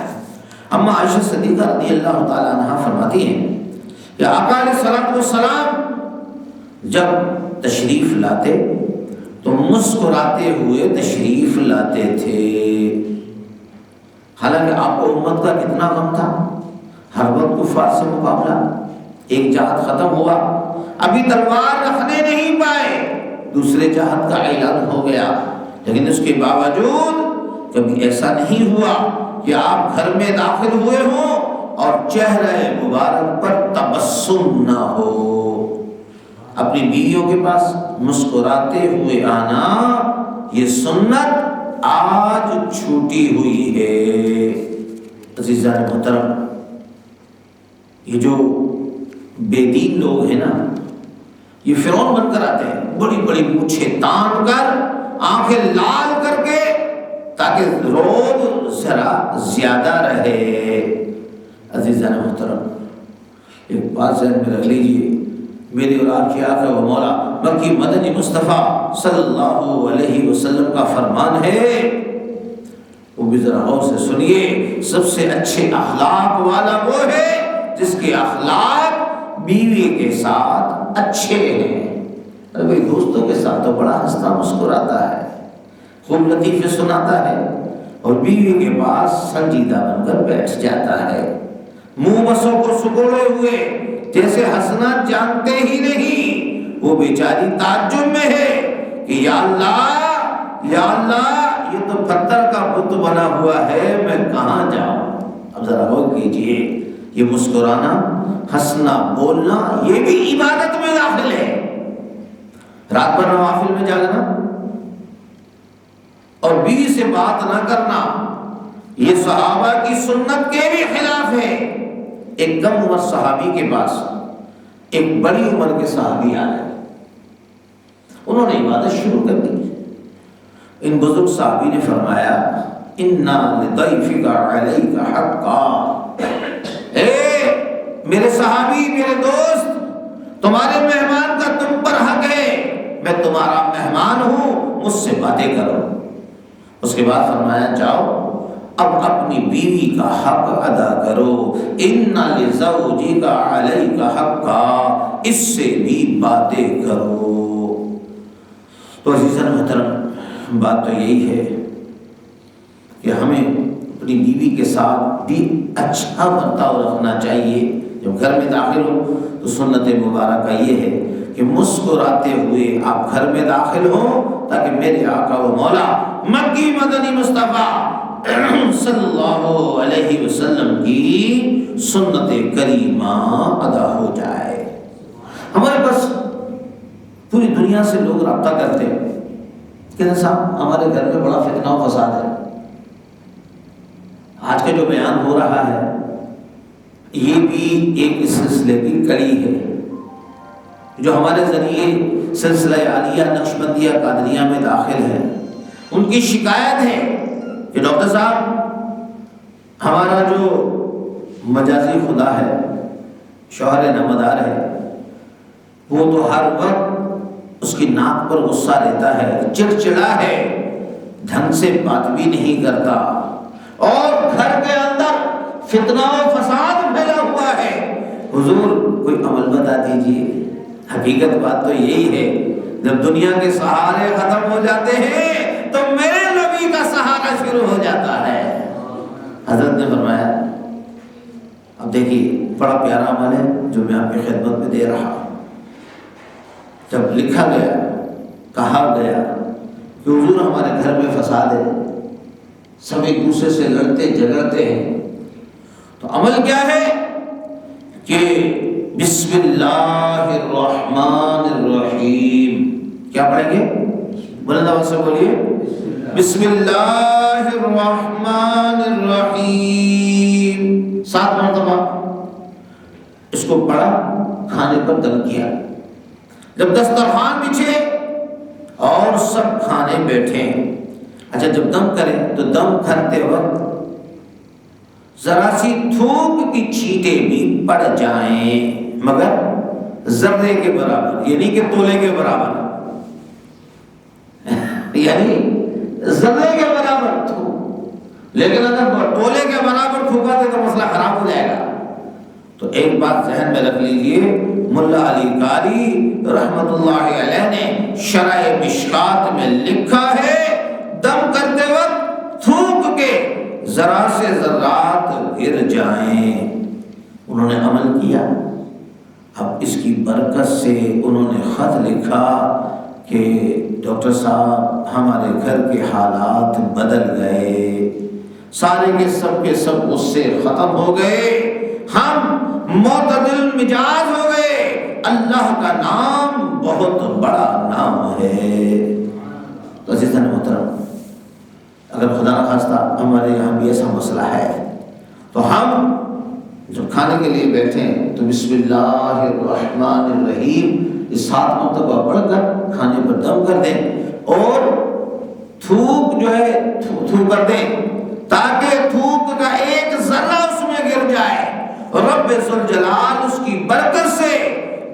اما عائشہ صدیقہ رضی اللہ تعالی عنہا فرماتی ہیں کہ آقا علیہ الصلوۃ والسلام جب تشریف لاتے تو مسکراتے ہوئے تشریف لاتے تھے۔ حالانکہ آپ کو امت کا کتنا غم تھا، ہر وقت کفار سے مقابلہ، ایک جہاد ختم ہوا، ابھی تلوار رکھنے نہیں پائے، دوسرے جہاد کا اعلان ہو گیا، لیکن اس کے باوجود کبھی ایسا نہیں ہوا کہ آپ گھر میں داخل ہوئے ہوں اور چہرہ مبارک پر تبسم نہ ہو۔ اپنی بیویوں کے پاس مسکراتے ہوئے آنا، یہ سنت آج چھوٹی ہوئی ہے۔ عزیزان محترم، یہ جو بے دین لوگ ہیں نا، یہ فرعون بن کر آتے ہیں، بڑی بڑی مونچھیں تان کر، آنکھیں لال کر کے، تاکہ روب ذرا زیادہ رہے۔ عزیزان محترم، ایک بات ذہن میں رکھ لیجیے، میری اور آپ کی آقا و مولا مکی مدنی مصطفیٰ صلی اللہ علیہ وسلم کا فرمان ہے، وہ بھی ذرا غور سے سنیے، سب سے اچھے اخلاق والا وہ ہے جس کے اخلاق بیوی کے ساتھ اچھے ہیں۔ ارے بھائی دوستوں کے ساتھ تو بڑا ہنستا مسکراتا ہے، خوب لطیفے سناتا ہے، اور بیوی کے پاس سنجیدہ بن کر بیٹھ جاتا ہے، منہ بسوں کو سکوڑے ہوئے جیسے ہنسنا جانتے ہی نہیں۔ وہ بیچاری تعجب میں ہے کہ یا اللہ یہ تو پتھر کا بت بنا ہوا ہے، میں کہاں جاؤں؟ اب ذرا غور کیجئے، یہ مسکرانا، ہنسنا، بولنا، یہ بھی عبادت میں داخل ہے۔ رات بھر نوافل میں جاگنا اور بیوی سے بات نہ کرنا، یہ صحابہ کی سنت کے بھی خلاف ہے۔ ایک کم عمر صحابی کے پاس ایک بڑی عمر کے صحابی آئے، انہوں نے عبادت شروع کر دی۔ ان بزرگ صحابی نے فرمایا اِنَّا لِضَيْفِكَ عَلَيْكَ حَقًّا، اے میرے صحابی، میرے دوست، تمہارے مہمان کا تم پر حق ہے، میں تمہارا مہمان ہوں، مجھ سے باتیں کرو۔ اس کے بعد فرمایا جاؤ اب اپنی بیوی کا حق ادا کرو، اِنَّ لِزَوْجِكَ عَلَيْكَ حَقًّا، اس سے بھی باتیں کرو۔ تو عزیزاً محترم، بات تو یہی ہے کہ ہمیں اپنی بیوی کے ساتھ بھی اچھا برتاؤ رکھنا چاہیے۔ جب گھر میں داخل ہو تو سنت مبارکہ یہ ہے کہ مسکراتے ہوئے آپ گھر میں داخل ہوں، تاکہ میرے آقا و مولا مکی مدنی مصطفیٰ صلی اللہ علیہ وسلم کی سنت کریمہ ادا ہو جائے۔ ہمارے پاس پوری دنیا سے لوگ رابطہ کرتے ہیں کہ صاحب ہمارے گھر میں بڑا فتنہ و فساد ہے۔ آج کا جو بیان ہو رہا ہے یہ بھی ایک اس سلسلے کی کڑی ہے، جو ہمارے ذریعے سلسلہ عالیہ نقشبندیہ قادریہ میں داخل ہے۔ ان کی شکایت ہے کہ ڈاکٹر صاحب ہمارا جو مجازی خدا ہے، شوہر نامدار ہے، وہ تو ہر وقت اس کی ناک پر غصہ رہتا ہے، چڑچڑا ہے، ڈھنگ سے بات بھی نہیں کرتا، اور گھر کے اندر فتنہ و فساد پھیلا ہوا ہے۔ حضور کوئی عمل بتا دیجیے۔ حقیقت بات تو یہی ہے، جب دنیا کے سہارے ختم ہو جاتے ہیں تو میرے نبی کا سہارا شروع ہو جاتا ہے۔ حضرت نے فرمایا، اب دیکھیے بڑا پیارا عمل ہے جو میں آپ کی خدمت میں دے رہا ہوں۔ جب لکھا گیا، کہا گیا کہ حضور ہمارے گھر میں فساد ہے، سب ایک دوسرے سے لڑتے جھگڑتے ہیں، تو عمل کیا ہے کہ بسم اللہ الرحمن الرحیم، کیا پڑھیں گے؟ بلند آواز سے بولیے، بسم اللہ الرحمن الرحیم، 7 مرتبہ اس کو پڑھا، کھانے پر دم کیا۔ جب دسترخوان بچھے اور سب کھانے بیٹھے، اچھا جب دم کریں تو دم کرتے وقت ذرا سی تھوک کی چھینٹیں بھی پڑ جائیں، مگر ذرے کے برابر، یعنی کہ تولے کے برابر، یعنی ذرے کے برابر تھوک۔ لیکن اگر تولے کے برابر تھوکا دے تو مسئلہ خراب ہو جائے گا۔ تو ایک بات ذہن میں رکھ لیجئے، ملا علی قاری رحمت اللہ علیہ نے شرح مشکات میں لکھا ہے، دم کرتے وقت تھوک کے ذرا سے ذرات گر جائیں۔ انہوں نے عمل کیا، اب اس کی برکت سے انہوں نے خط لکھا کہ ڈاکٹر صاحب ہمارے گھر کے حالات بدل گئے، سارے کے سب اس سے ختم ہو گئے، ہم معتدل مزاج ہو گئے، اللہ کا نام بہت بڑا نام ہے۔ تو عزیزان محترم، اگر خدا نخواستہ ہمارے یہاں بھی ایسا مسئلہ ہے تو ہم جب کھانے کے لیے بیٹھیں تو بسم اللہ الرحمن الرحیم 7 مرتبہ پڑھ کر کھانے پر دم کر دیں، اور تھوک جو ہے تھوک کر دیں تاکہ تھوک کا ایک ذرہ اس میں گر جائے، اور رب ذوالجلال اس کی برکت سے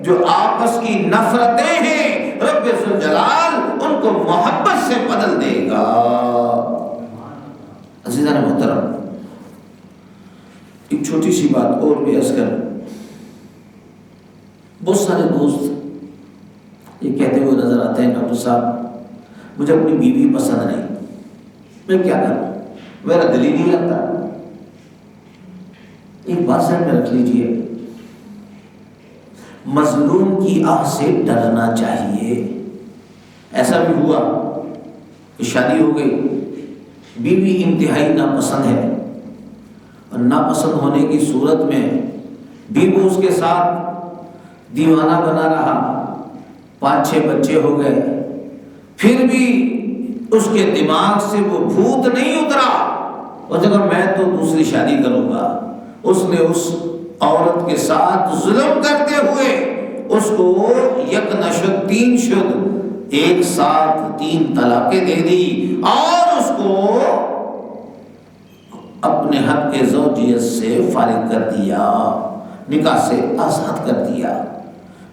جو آپس کی نفرتیں ہیں، رب ذوالجلال ان کو محبت سے بدل دے گا۔ عزیزان محترم، ایک چھوٹی سی بات اور بھی عرض کر بہت سارے دوست یہ کہتے ہوئے نظر آتے ہیں ڈاکٹر صاحب مجھے اپنی بیوی پسند نہیں، میں کیا کروں، میرا دل ہی نہیں لگتا۔ ایک بات ذہن میں رکھ لیجئے، مظلوم کی آہ سے ڈرنا چاہیے۔ ایسا بھی ہوا کہ شادی ہو گئی، بیوی انتہائی ناپسند ہے، اور ناپسند ہونے کی صورت میں بیوی اس کے ساتھ دیوانہ بنا رہا، 5-6 بچے ہو گئے، پھر بھی اس کے دماغ سے وہ بھوت نہیں اترا، اور جگہ میں تو دوسری شادی کروں گا۔ اس نے اس عورت کے ساتھ ظلم کرتے ہوئے اس کو یک نشد 3 شد، ایک ساتھ 3 طلاقیں دے دی، اور اس کو اپنے حق کے زوجیت سے فارغ کر دیا، نکاح سے آزاد کر دیا۔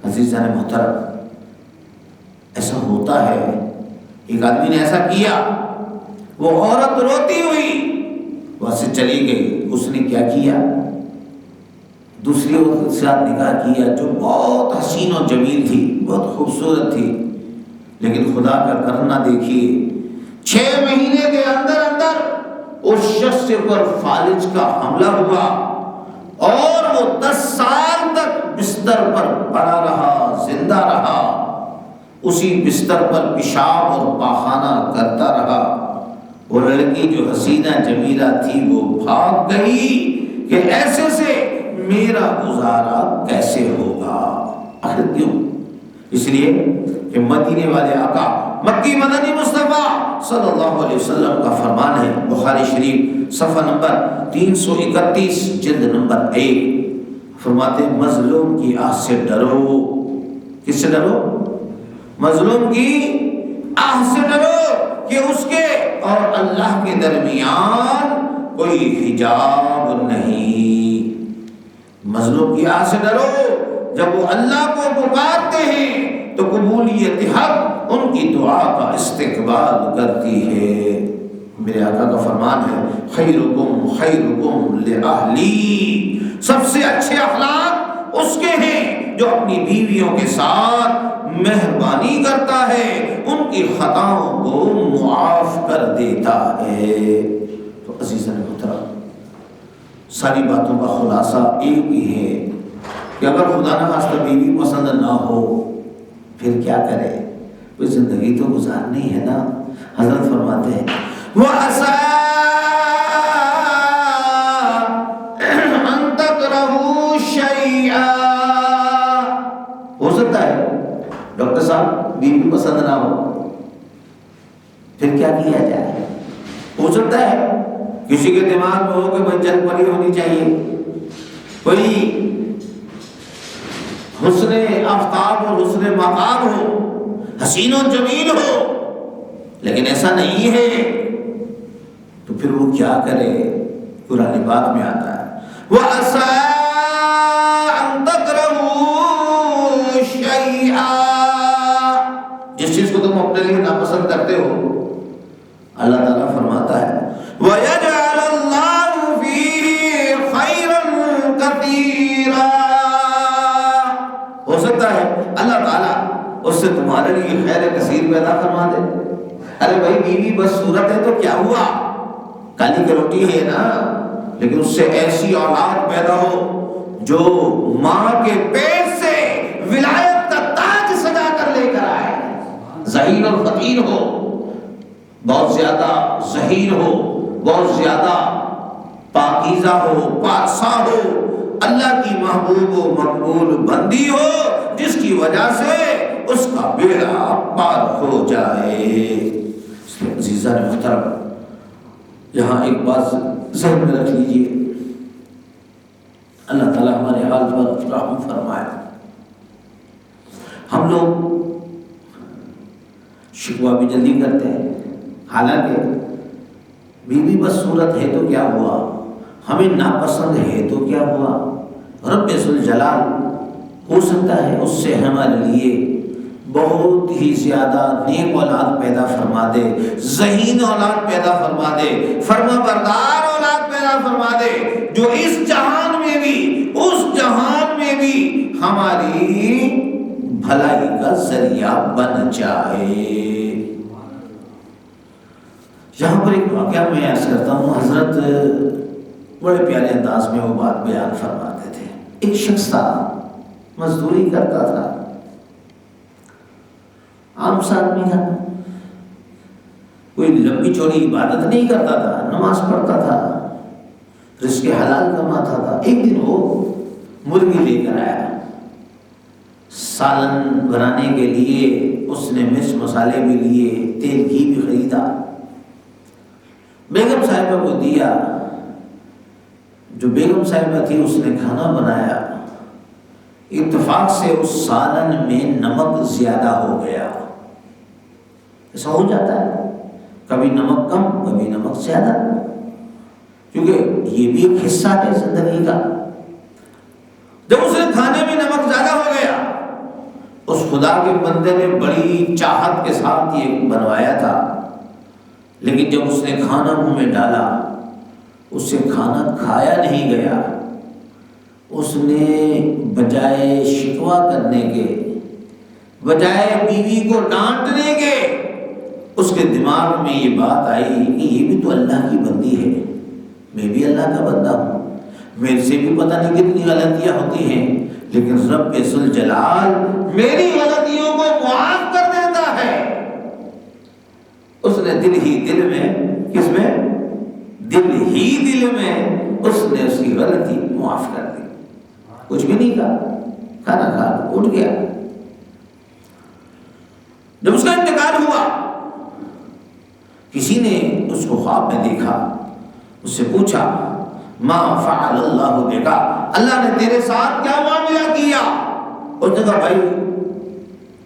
عزیزان محترم، ایسا ہوتا ہے۔ ایک آدمی نے ایسا کیا، وہ عورت روتی ہوئی وہاں سے چلی گئی، اس نے کیا کیا، دوسری عورت کے ساتھ نکاح کیا جو بہت حسین و جمیل تھی، بہت خوبصورت تھی، لیکن خدا کا کرنا دیکھیے، 6 مہینے کے اندر اندر اس شخص پر فالج کا حملہ ہوا، اور وہ 10 سال تک بستر پر پڑا رہا، زندہ رہا، اسی بستر پر پیشاب اور پاخانہ کرتا رہا۔ وہ لڑکی جو حسینہ جمیلہ تھی وہ بھاگ گئی کہ ایسے سے میرا گزارا کیسے ہوگا۔ آخر کیوں؟ اس لیے کہ مدینے والے آقا مکی مدنی مصطفیٰ صلی اللہ علیہ وسلم کا فرمان ہے، بخاری شریف صفحہ نمبر 331 جلد نمبر 1، فرماتے ہیں مظلوم کی آہ سے ڈرو۔ کس سے ڈرو؟ مظلوم کی آہ سے ڈرو کہ اس کے اور اللہ کے درمیان کوئی حجاب نہیں۔ مظلوم کی آہ سے ڈرو، جب وہ اللہ کو پکارتے ہیں تو قبولیت حق ان کی دعا کا استقبال کرتی ہے۔ میرے آقا کا فرمان ہے، خیرکم خیرکم لأہلی، سب سے اچھے اخلاق اس کے ہیں جو اپنی بیویوں کے ساتھ مہربانی کرتا ہے، ان کی خطاؤں کو معاف کر دیتا ہے۔ تو عزیزان محترم، ساری باتوں کا خلاصہ ایک ہی ہے کہ اگر خدا نہ خواستہ بیوی پسند نہ ہو پھر کیا کرے؟ کوئی زندگی تو گزارنی ہے نا۔ حضرت فرماتے ہیں وَعَسَىٰ أَن تَكْرَهُوا شَيْئًا، ہو سکتا ہے ڈاکٹر صاحب بیوی پسند نہ ہو، پھر کیا کیا جائے؟ ہو سکتا ہے کسی کے دماغ میں ہو کہ بھائی جل پری ہونی چاہیے، کوئی حسن آفتاب اور حسن مقام ہو، حسین و جمیل ہو، لیکن ایسا نہیں ہے، تو پھر وہ کیا کرے؟ قرآن پاک میں آتا ہے وَعَسَىٰ أَن تَكْرَهُوا شَيْئًا، جس چیز کو تم اپنے لیے ناپسند کرتے ہو، اللہ تعالیٰ فرماتا ہے وَيَجْعَلَ اللَّهُ فِيهِ خَيْرًا كَثِيرًا، ہو سکتا ہے اللہ تعالیٰ اس سے تمہارے لیے خیر کثیر پیدا فرما دے۔ ارے بھائی بیوی بس صورت ہے تو کیا ہوا، کالی کی روٹی ہے نا، لیکن اس سے ایسی اولاد پیدا ہو جو ماں کے پیٹ سے ولایت کا تاج سجا کر لے کر آئے، ذہین اور فقیر ہو، بہت زیادہ ذہین ہو، بہت زیادہ پاکیزہ ہو، پارسا ہو، اللہ کی محبوب و مقبول بندی ہو، جس کی وجہ سے اس کا بیڑا پار ہو جائے۔ عزیزان محترم، یہاں ایک بات ذہن میں رکھ لیجئے، اللہ تعالیٰ ہمارے حال پر رحم فرمائے۔ ہم لوگ شکوہ بھی جلدی کرتے ہیں، حالانکہ بیوی بس صورت ہے تو کیا ہوا، ہمیں ناپسند ہے تو کیا ہوا، رب ذوالجلال ہو سکتا ہے اس سے ہمارے لیے بہت ہی زیادہ نیک اولاد پیدا فرما دے، ذہین اولاد پیدا فرما دے، فرما بردار اولاد پیدا فرما دے، جو اس جہان میں بھی اس جہان میں بھی ہماری بھلائی کا ذریعہ بن جائے۔ یہاں پر ایک واقعہ میں عرض کرتا ہوں، حضرت بڑے پیارے انداز میں وہ بات بیان فرماتے تھے۔ ایک شخص تھا، مزدوری کرتا تھا، عام سا آدمی تھا، کوئی لمبی چوڑی عبادت نہیں کرتا تھا، نماز پڑھتا تھا، رزق حلال کماتا تھا۔ ایک دن وہ مرغی لے کر آیا، سالن بنانے کے لیے اس نے مرچ مسالے بھی لیے، تیل گھی بھی خریدا، بیگم صاحبہ کو دیا۔ جو بیگم صاحبہ تھی اس نے کھانا بنایا، اتفاق سے اس سالن میں نمک زیادہ ہو گیا۔ ایسا ہو جاتا ہے، کبھی نمک کم کبھی نمک زیادہ، کیونکہ یہ بھی ایک حصہ ہے زندگی کا۔ جب اس نے کھانے میں نمک زیادہ ہو گیا، اس خدا کے بندے نے بڑی چاہت کے ساتھ یہ بنوایا تھا، لیکن جب اس نے کھانا منہ میں ڈالا، اس سے کھانا کھایا نہیں گیا۔ اس نے بجائے شکوہ کرنے کے، بجائے بیوی کو ڈانٹنے کے، اس کے دماغ میں یہ بات آئی کہ یہ بھی تو اللہ کی بندی ہے، میں بھی اللہ کا بندہ ہوں، میرے سے بھی پتہ نہیں کتنی غلطیاں ہوتی ہیں، لیکن رب ذوالجلال میری غلطیوں کو معاف کر دیتا ہے۔ اس نے دل ہی دل میں اس نے اس کی غلطی معاف کر دی، کچھ بھی نہیں کہا، کھانا کھا اٹھ گیا۔ جب اس کا انتقال ہوا، کسی نے اس کو خواب میں دیکھا، اس سے پوچھا ما فعل اللہ بک، اللہ نے تیرے ساتھ کیا معاملہ کیا؟ اس نے کہا بھائی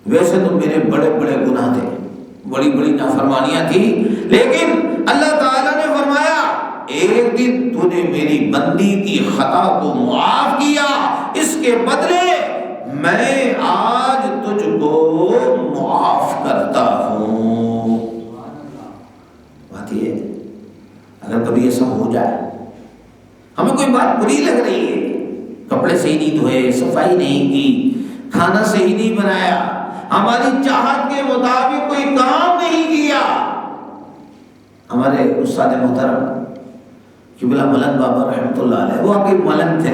ویسے تو میرے بڑے بڑے گناہ تھے، بڑی بڑی نافرمانیاں تھی، لیکن اللہ تعالیٰ نے فرمایا ایک دن تو نے میری بندی کی خطا کو معاف کیا، اس کے بدلے میں آج تجھ کو معاف کرتا ہوں۔ بات یہ ہے، اگر کبھی ایسا ہو جائے، ہمیں کوئی بات بری لگ رہی ہے، کپڑے صحیح نہیں دھوئے، صفائی نہیں کی، کھانا صحیح نہیں بنایا، ہماری چاہت کے مطابق کوئی کام نہیں کیا۔ ہمارے استاد محترم قبلہ ملنگ بابا رحمۃ اللہ علیہ، وہ واقعی ملنگ تھے،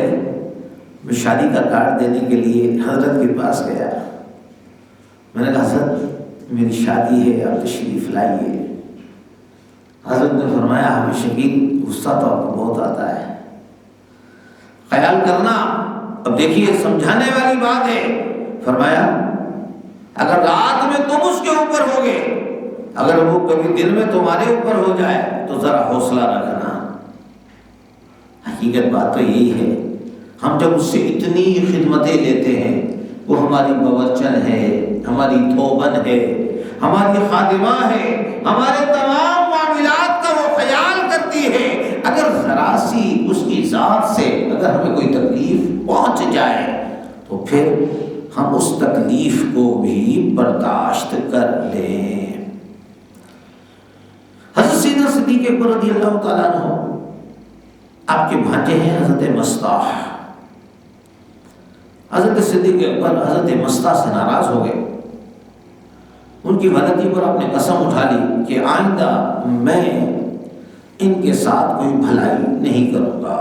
میں شادی کا کارڈ دینے کے لیے حضرت کے پاس گیا، میں نے کہا حضرت میری شادی ہے، آپ تشریف لائیے۔ حضرت نے فرمایا ہمیں شکیل غصہ تو آپ کو بہت آتا ہے، خیال کرنا، اب دیکھیے سمجھانے والی بات ہے، فرمایا اگر رات میں تم اس کے اوپر ہوگے، اگر وہ کبھی دن میں تمہارے اوپر ہو جائے تو ذرا حوصلہ رکھنا۔ حقیقت بات تو یہی ہے، ہم جب اس سے اتنی خدمتیں لیتے ہیں، وہ ہماری باورچن ہے، ہماری تھوبن ہے، ہماری خادمہ ہے، ہمارے تمام معاملات کا وہ خیال کرتی ہے، اگر ذرا سی اس کی ذات سے اگر ہمیں کوئی تکلیف پہنچ جائے تو پھر ہم اس تکلیف کو بھی برداشت کر لیں۔ حضرت سیدنا صدیق اکبر رضی اللہ تعالیٰ عنہ، آپ کے بھانجے ہیں حضرت مصطح، حضرت صدیق اکبر حضرت مصطح سے ناراض ہو گئے، ان کی غلطی پر آپ نے قسم اٹھا لی کہ آئندہ میں ان کے ساتھ کوئی بھلائی نہیں کروں گا۔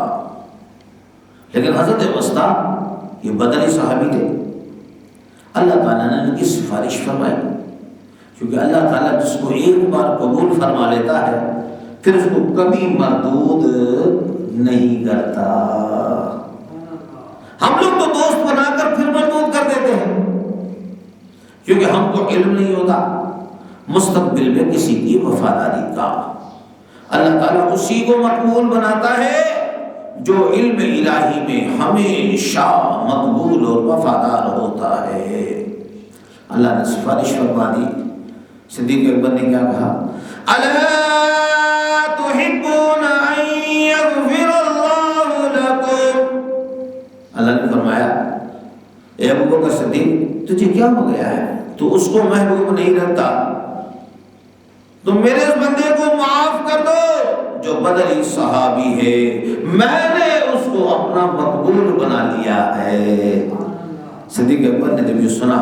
لیکن حضرت مصطح یہ بدری صحابی تھے، اللہ تعالیٰ نے ان کی سفارش فرمائی، کیونکہ اللہ تعالیٰ جس کو ایک بار قبول فرما لیتا ہے پھر اس کو کبھی مردود نہیں کرتا۔ ہم لوگ تو دوست بنا کر پھر مردود کر دیتے ہیں، کیونکہ ہم کو علم نہیں ہوتا مستقبل میں کسی کی وفاداری کا۔ اللہ تعالیٰ اسی کو مقبول بناتا ہے جو علم الہی میں ہمیشہ مقبول اور وفادار ہوتا ہے۔ اللہ نے سفارش فرما دی۔ صدیق اکبر نے کیا کہا؟ الا تحبون ان یغفر اللہ لکم، اللہ نے فرمایا اے ابو بکر صدیق تجھے کیا ہو گیا ہے، تو اس کو محبوب نہیں رکھتا، تو میرے اس بندے کو معاف کر دو جو بدری صحابی ہے، میں نے اس کو اپنا مقبول بنا لیا ہے۔ صدیق اکبر نے جب یہ سنا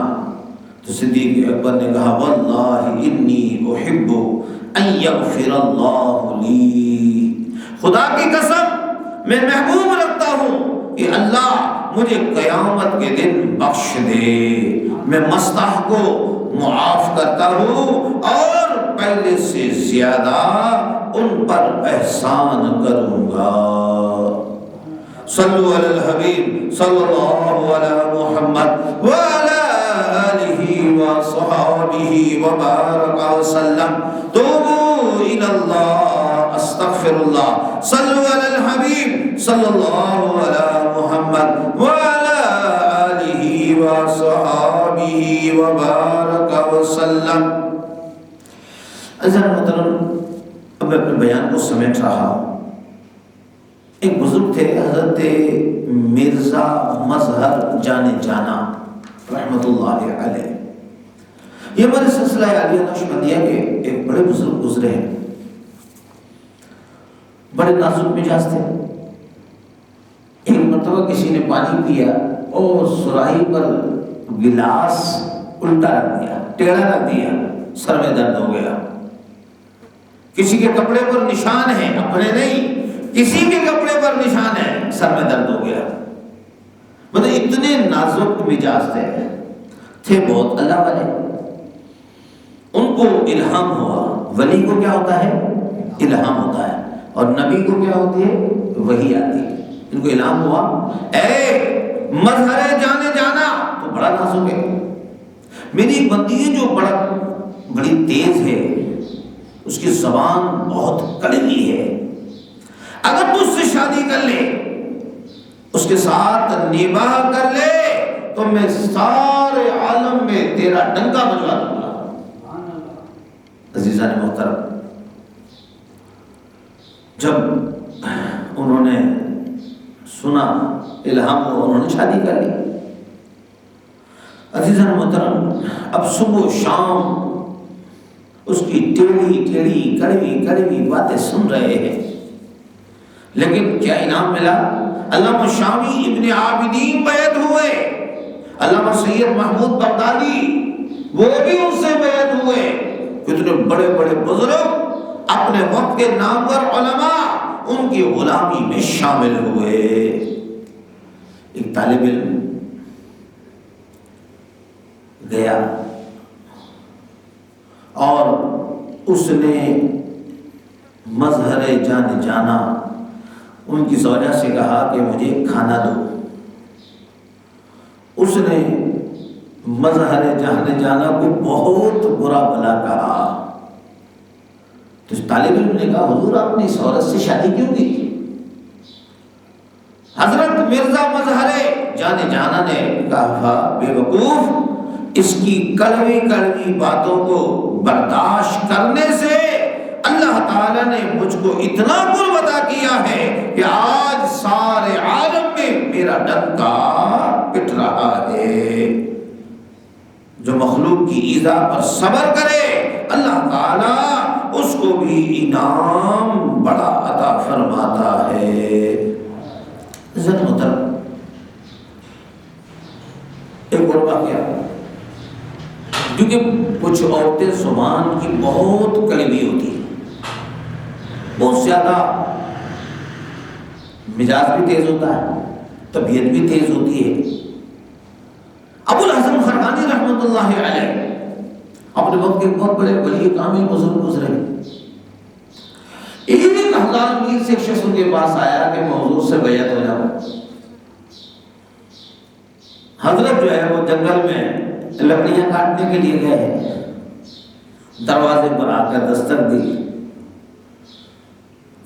تو صدیق اکبر نے کہا واللہ انی احب ان یغفر اللہ لی، خدا کی قسم میں محبوب رکھتا ہوں کہ اللہ مجھے قیامت کے دن بخش دے، میں مستح کو معاف کرتا ہوں اور پہلے سے زیادہ ان پر احسان کروں گا۔ صلو علی الحبیب صلی اللہ علی محمد وعلی آلہ وصحابہ وبارک وسلم۔ توبوا الی اللہ استغفر اللہ۔ صلو علی الحبیب صلی اللہ علی محمد وعلی آلہ وصحابہ وبارک وسلم۔ عزیزان محترم، اب میں اپنے بیان کو سمیٹ رہا ہوں۔ ایک بزرگ تھے حضرت مرزا مظہر جان جانا رحمت اللہ علیہ، یہ ہمارے سلسلہ عالیہ نقشبندیہ کے ایک بڑے بزرگ گزرے ہیں، بڑے نازک مزاج تھے۔ ایک مرتبہ کسی نے پانی پیا اور سراہی پر گلاس الٹا رکھ دیا، ٹیڑھا رکھ دیا، سر میں درد ہو گیا۔ کسی کے کپڑے پر نشان ہے، اپنے نہیں، کسی کے کپڑے پر نشان ہے، سر میں درد ہو گیا۔ مطلب اتنے نازک مزاج تھے بہت اللہ والے۔ ان کو الہام ہوا، ولی کو کیا ہوتا ہے؟ الہام ہوتا ہے، اور نبی کو کیا ہوتی ہے؟ وحی آتی ہے۔ ان کو الہام ہوا اے مظہر جانے جانا، تو بڑا نازک ہے، میری ایک بندی ہے جو بڑی تیز ہے، اس کی زبان بہت کڑوی ہے، اگر تو اس سے شادی کر لے، اس کے ساتھ نباہ کر لے، تو میں سارے عالم میں تیرا ڈنکا بجوا دوں گا۔ عزیزان محترم، جب انہوں نے سنا الہام کو، انہوں نے شادی کر لی۔ عزیزان محترم، اب صبح و شام اس کی ٹیڑھی ٹیڑھی کڑوی باتیں سن رہے ہیں، لیکن کیا انعام ملا؟ علامہ شامی ابن عابدین بیعت ہوئے، علامہ سید محمود بغدادی وہ بھی ان سے بیعت ہوئے۔ کتنے بڑے بڑے بزرگ اپنے وقت کے نامور علماء ان کی غلامی میں شامل ہوئے۔ ایک طالب علم گیا اور اس نے مظہر جان جانا ان کی زوجہ سے کہا کہ مجھے کھانا دو۔ اس نے مظہر جان جانا کو بہت برا بھلا کہا۔ تو اس طالب علم نے کہا حضور آپ نے اس عورت سے شادی کیوں کی؟ حضرت مرزا مظہر جان جانا نے کہا بے وقوف، اس کی کڑوی باتوں کو برداشت کرنے سے اللہ تعالیٰ نے مجھ کو اتنا قرب عطا کیا ہے کہ آج سارے عالم میں میرا ڈنکا پٹ رہا ہے۔ جو مخلوق کی ایذا پر صبر کرے اللہ تعالیٰ اس کو بھی انعام بڑا عطا فرماتا ہے۔ عزت محترم، ایک اور واقعہ، کیونکہ کچھ عورتیں زبان کی بہت کڑوی ہوتی ہیں، بہت زیادہ مزاج بھی تیز ہوتا ہے، طبیعت بھی تیز ہوتی ہے۔ ابو الحسن خرقانی رحمۃ اللہ علیہ اپنے وقت کے بہت بڑے ولی کامل بزرگ گزرے۔ 1000 میل سے ایک شخص ان کے پاس آیا کہ میں حضور سے بیعت ہو جاؤں۔ حضرت جو ہے وہ جنگل میں لکڑیاں کاٹنے کے لیے گئے ہیں، دروازے پر آ کر دستک دی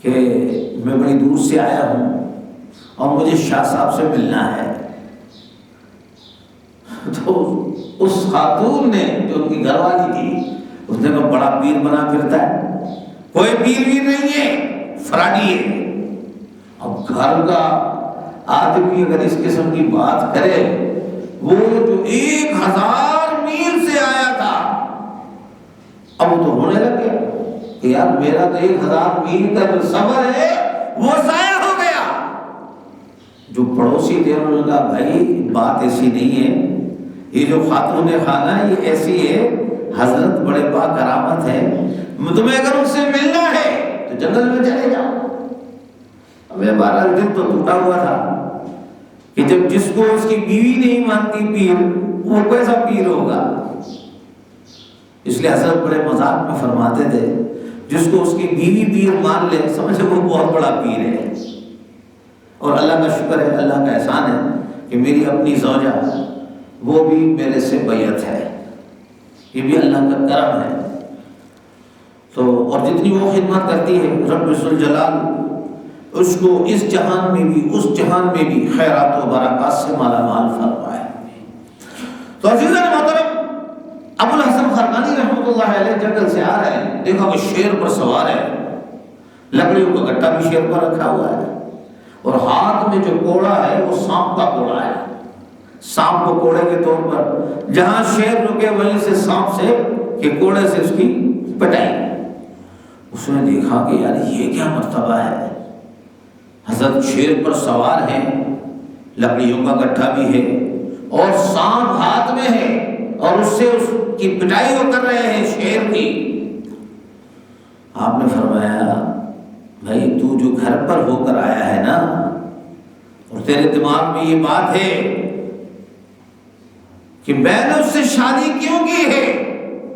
کہ میں بڑی دور سے آیا ہوں اور مجھے شاہ صاحب سے ملنا ہے۔ تو اس خاتون نے جو ان کی گھر والی تھی اس نے کہا بڑا پیر بنا پھرتا ہے، کوئی پیر بھی نہیں ہے، فراڈی ہے۔ اب گھر کا آدمی اگر اس قسم کی بات کرے، وہ جو 1000 میل سے آیا تھا، اب وہ تو رونے لگ گیا کہ یار میرا تو 1000 میل کا جو سفر ہے وہ ضائع ہو گیا۔ جو پڑوسی تھے انہوں نے کہا بھائی بات ایسی نہیں ہے، یہ جو خاتون خانہ یہ ایسی ہے، حضرت بڑے با کرامت ہے، تمہیں اگر ان سے ملنا ہے تو جنگل میں چلے جاؤ۔ ہمیں 12 دن تو ٹوٹا ہوا تھا کہ جب جس کو اس کی بیوی نہیں مانتی پیر، وہ کیسا پیر ہوگا؟ اس لیے حضرت بڑے مذاق میں فرماتے تھے جس کو اس کی بیوی پیر مان لے سمجھے وہ بہت بڑا پیر ہے۔ اور اللہ کا شکر ہے، اللہ کا احسان ہے کہ میری اپنی زوجہ وہ بھی میرے سے بیعت ہے، یہ بھی اللہ کا کرم ہے۔ تو اور جتنی وہ خدمت کرتی ہے رب ذوالجلال اس کو اس جہان میں بھی اس جہان میں بھی خیرات و برکات سے مالا مال فرمائے۔ تو عزیزان محترم، ابو الحسن خرقانی رحمۃ اللہ علیہ جنگل سے آ رہے ہیں، دیکھا وہ شیر پر سوار ہے، لکڑیوں کا گٹا بھی شیر پر رکھا ہوا ہے، اور ہاتھ میں جو کوڑا ہے وہ سانپ کا کوڑا ہے۔ سانپ کو کوڑے کے طور پر جہاں شیر رکے وہیں سے سانپ سے کہ کوڑے سے اس کی پٹائی۔ اس نے دیکھا کہ یار یہ کیا مرتبہ ہے، حضرت شیر پر سوار ہیں، لکڑیوں کا گٹھا بھی ہے اور سانپ ہاتھ میں ہے، اور اس سے اس کی پٹائی وہ کر رہے ہیں شیر کی۔ آپ نے فرمایا بھائی تو جو گھر پر ہو کر آیا ہے نا، اور تیرے دماغ میں یہ بات ہے کہ میں نے اس سے شادی کیوں کی ہے،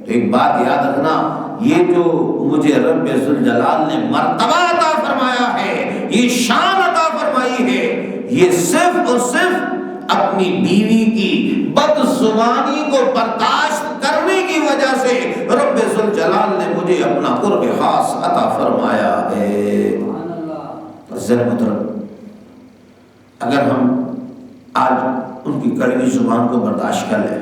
تو ایک بات یاد رکھنا، یہ جو مجھے رب ذوالجلال نے مرتبہ عطا فرمایا ہے، یہ شان عطا فرمائی ہے، یہ صرف اور صرف اپنی بیوی کی بدزبانی کو برداشت کرنے کی وجہ سے رب ذوالجلال نے مجھے اپنا قرب خاص عطا فرمایا ہے۔ عزیزان محترم، اگر ہم آج ان کی کڑوی زبان کو برداشت کر لیں،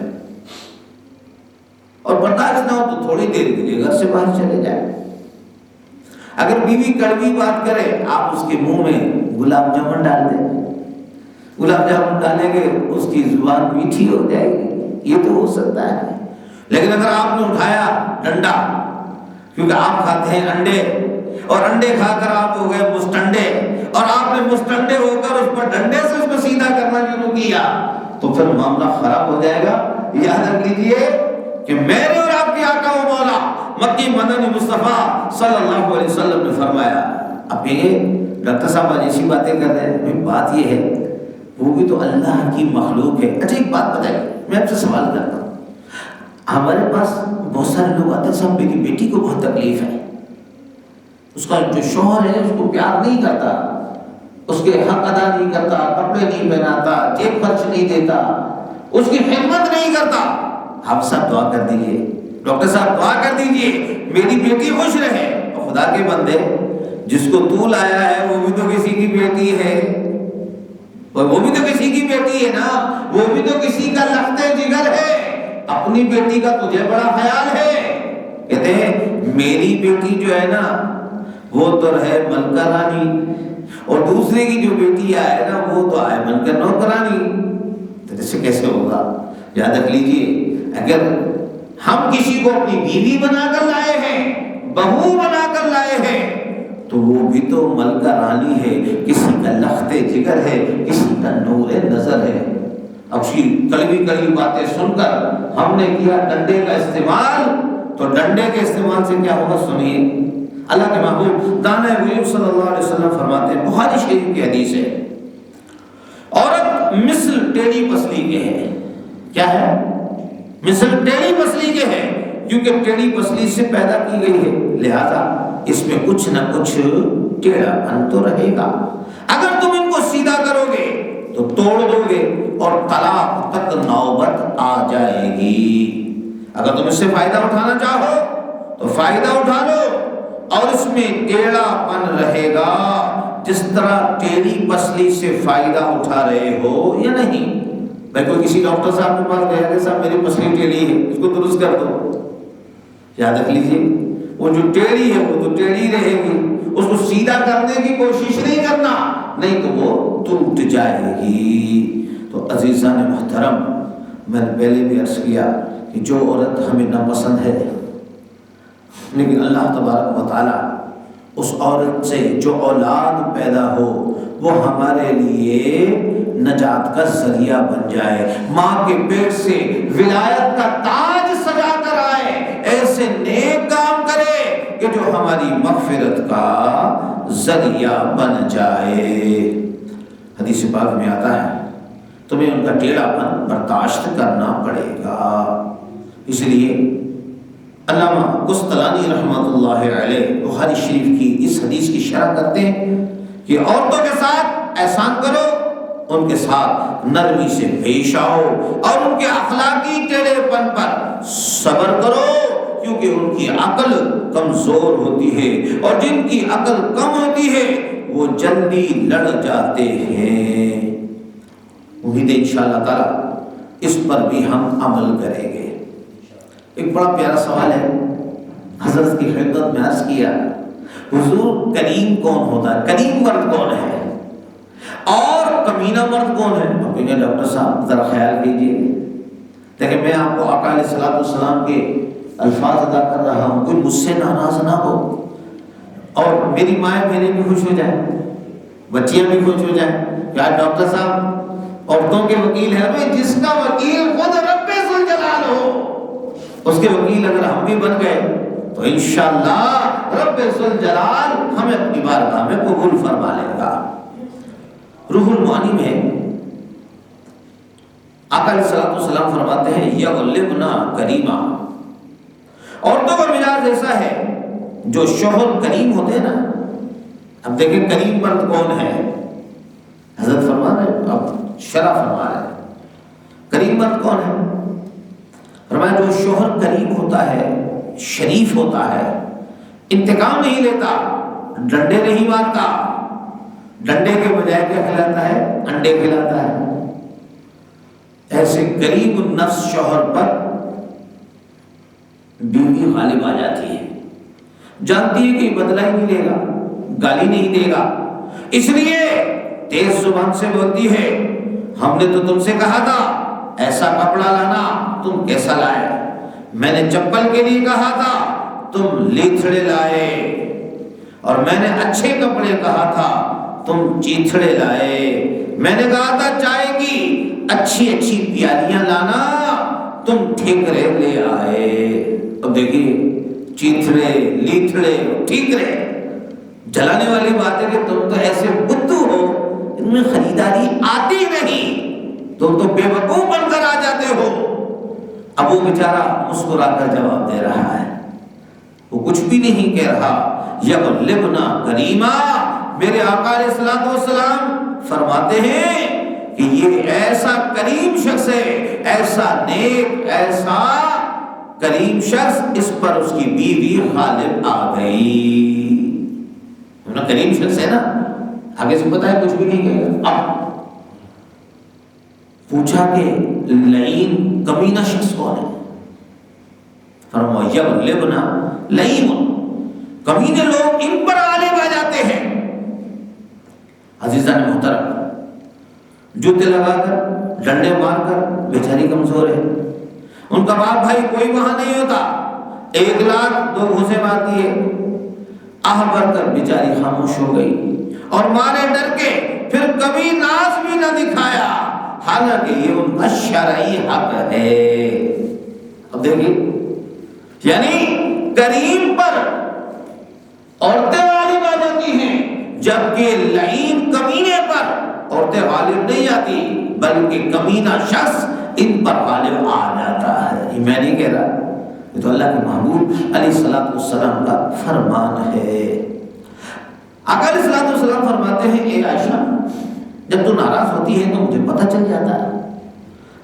اور برداشت نہ ہو تو تھوڑی دیر کے لیے گھر سے باہر چلے جائیں۔ اگر بیوی کڑوی بات کرے، آپ اس کے منہ میں گلاب جامن ڈال دیں، گلاب جامن ڈالیں گے اس کی زبان میٹھی ہو جائے گی، یہ تو ہو سکتا ہے۔ لیکن اگر آپ نے اٹھایا ڈنڈا، کیونکہ آپ کھاتے ہیں انڈے، اور انڈے کھا کر آپ ہو گئے مستنڈے، اور آپ نے مستنڈے ہو کر اس پر ڈنڈے سے اس کو سیدھا کرنا شروع کیا، تو پھر معاملہ خراب ہو جائے گا۔ یاد رکھ لیجئے کہ میرے اور آپ کے آقا و مولا مکی مدنی مصطفیٰ صلی اللہ علیہ وسلم نے فرمایا۔ اب یہ ڈاکٹر صاحب آج ایسی باتیں کر رہے ہیں، بات یہ ہے وہ بھی تو اللہ کی مخلوق ہے۔ اچھا ایک بات بتائیے، میں آپ سے سوال کرتا ہوں، ہمارے پاس بہت سارے لوگ آتے ہیں، صاحب میری بیٹی کو بہت تکلیف ہے، اس کا جو شوہر ہے اس کو پیار نہیں کرتا، اس کے حق ادا نہیں کرتا، کپڑے نہیں پہناتا، جیب خرچ نہیں دیتا، اس کی خدمت نہیں کرتا۔ آپ سب دعا کر دیجئے، ڈاکٹر صاحب دعا کر دیجئے میری بیٹی خوش رہے۔ اور خدا کے بندے، جس کو تو لایا ہے وہ بھی تو کسی کی بیٹی ہے، وہ بھی تو کسی کی بیٹی ہے نا، وہ بھی تو کسی کا لخت جگر ہے، اپنی بیٹی کا تجھے بڑا خیال ہے۔ کہتے ہیں میری بیٹی جو ہے نا وہ تو ہے ملکہ رانی، اور دوسرے کی جو بیٹی ہے نا وہ تو ہے ملکہ نوکرانی۔ تو اس سے کیسے ہوگا؟ یاد رکھ لیجئے، اگر ہم کسی کو اپنی بیوی بنا کر لائے ہیں، بہو بنا کر لائے ہیں، تو وہ بھی تو ملکہ رانی ہے، کسی کا لخت جگر ہے، کسی کا نور نظر ہے۔ اب کڑوی کڑوی باتیں سن کر ہم نے کیا ڈنڈے کا استعمال، تو ڈنڈے کے استعمال سے کیا ہوگا سنیے۔ اللہ کے محبوب دانا غیوب صلی اللہ علیہ وسلم فرماتے ہیں، بخاری شریف کی حدیث ہے، عورت مثل ٹیڑھی پسلی کے ہے۔ کیا ہے؟ مثل ٹیڑھی پسلی کے ہے، کیونکہ ٹیڑھی پسلی سے پیدا کی گئی ہے، لہذا اس میں کچھ نہ کچھ ٹیڑھا پن تو رہے گا۔ اگر تم ان کو سیدھا کرو گے تو توڑ دو گے اور طلاق تک نوبت آ جائے گی۔ اگر تم اس سے فائدہ اٹھانا چاہو تو فائدہ اٹھا لو، اور اس میں ٹیڑھا پن رہے گا، جس طرح ٹیڑھی پسلی سے فائدہ اٹھا رہے ہو یا نہیں۔ میں کوئی کسی ڈاکٹر صاحب کے پاس گیا کہ صاحب میری پسلی ٹیڑھی ہے، اس کو درست کر دو۔ یاد رکھ لیجیے، وہ جو ٹیڑھی ہے وہ تو ٹیڑھی رہے گی، اس کو سیدھا کرنے کی کوشش نہیں کرنا، نہیں تو وہ ٹوٹ جائے گی۔ تو عزیزان محترم، میں نے پہلے بھی عرض کیا کہ جو عورت ہمیں ناپسند ہے، لیکن اللہ تبارک و تعالی اس عورت سے جو اولاد پیدا ہو وہ ہمارے لیے نجات کا ذریعہ بن جائے، ماں کے پیٹ سے ولایت کا تاج سجا کر آئے، ایسے نیک کام کرے کہ جو ہماری مغفرت کا ذریعہ بن جائے۔ حدیث پاک میں آتا ہے تمہیں ان کا ٹیڑھا پن برداشت کرنا پڑے گا۔ اس لیے علامہ قسطلانی رحمۃ اللہ علیہ بخاری شریف کی اس حدیث کی شرح کرتے ہیں کہ عورتوں کے ساتھ احسان کرو، ان کے ساتھ نرمی سے پیش آؤ اور ان کے اخلاقی ٹیڑھے پن پر صبر کرو، کیونکہ ان کی عقل کمزور ہوتی ہے اور جن کی عقل کم ہوتی ہے وہ جلدی لڑ جاتے ہیں۔ امید ہے انشاءاللہ تعالی اس پر بھی ہم عمل کریں گے۔ ایک بڑا پیارا سوال ہے، حضرت کی خدمت میں عرض کیا حضور کریم کون ہوتا ہے؟ کریم مرد کون ہے اور کمینہ مرد کون ہے؟ اب کہیں ڈاکٹر صاحب ذرا خیال کیجیے، لیکن میں آپ کو آقا علیہ الصلوۃ والسلام کے الفاظ ادا کر رہا ہوں، کوئی مجھ سے ناراض نہ ہو اور میری مائیں بہنیں بھی خوش ہو جائیں، بچیاں بھی خوش ہو جائیں کہ آج ڈاکٹر صاحب عورتوں کے وکیل ہیں۔ ہمیں جس کا وکیل خود رب ذوالجلال ہو اس کے وکیل اگر ہم بھی بن گئے تو انشاءاللہ رب ذوالجلال ہمیں اپنی بارگاہ میں قبول فرما لے گا۔ روح المعانی میں آقا علیہ الصلوۃ والسلام فرماتے ہیں یغلبنا کریما، عورتوں کا مزاج ایسا ہے جو شوہر کریم ہوتے ہیں نا، اب دیکھیں کریم مرد کون ہے، حضرت فرما رہے ہیں، اب شرح فرما رہے ہیں کریم مرد کون ہے؟ فرمایا جو شوہر کریم ہوتا ہے، شریف ہوتا ہے، انتقام نہیں لیتا، ڈنڈے نہیں مارتا، ڈنڈے کے بجائے کیا کھلاتا ہے؟ انڈے کھلاتا ہے، ایسے کریم النفس شوہر پر بیوی غالب آ جاتی ہے، جانتی ہے کہ بدلہ ہی نہیں لے گا، گالی نہیں دے گا، اس لیے تیز زبان سے بولتی ہے ہم نے تو تم سے کہا تھا ایسا کپڑا لانا، تم کیسا لائے؟ میں نے چپل کے لیے کہا تھا تم لیتھڑے لائے، اور میں نے اچھے کپڑے کہا تھا تم چیتھڑے لائے، میں نے کہا تھا چائے کی اچھی اچھی پیالیاں لانا، تم ٹھیکرے لے آئے۔ اب دیکھیے چیتھڑے، لیتھڑے، ٹھیکرے، جلانے والی بات ہے کہ تم تو ایسے بدھو ہو، ان میں خریداری آتی نہیں، تم تو بے وقوف بن کر آ جاتے ہو۔ اب وہ بیچارہ مسکرا کر جواب دے رہا ہے، وہ کچھ بھی نہیں کہہ رہا، یغلبنا کریما، میرے آقا علیہ الصلوۃ والسلام فرماتے ہیں کہ یہ ایسا کریم شخص ہے، ایسا نیک، ایسا کریم شخص، اس پر اس کی بیوی غالب آ گئی۔ کریم شخص ہے نا، آگے سے پتا ہے کچھ بھی نہیں کہے گا۔ اب پوچھا کہ لعین کمینہ شخص کون ہے؟ فرمایا یغلبنا لعین، کمینے لوگ ان پر غالب آ جاتے ہیں۔ عزیزان محترم، جوتے لگا کر، ڈنڈے مار کر، بیچاری کمزور ہے، ان کا باپ بھائی کوئی وہاں نہیں ہوتا، 1 لاکھ 2 گھوسے مار دیے، آہ بھر کر بیچاری خاموش ہو گئی، اور ماں نے ڈر کے پھر کبھی ناز بھی نہ دکھایا، حالانکہ یہ ان کا شرعی حق ہے۔ اب دیکھیے، یعنی کریم پر عورتیں غالب آ جاتی ہیں، جبکہ لعین کمینے پر عورتیں غالب نہیں آتی، بلکہ کمینہ شخص ان پر غالب آ جاتا ہے۔ یہ میں نہیں کہہ رہا، یہ تو اللہ کے محبوب علیہ الصلوۃ والسلام کا فرمان ہے۔ آقا علیہ الصلوۃ والسلام فرماتے ہیں اے عائشہ، جب تو ناراض ہوتی ہے تو مجھے پتہ چل جاتا ہے۔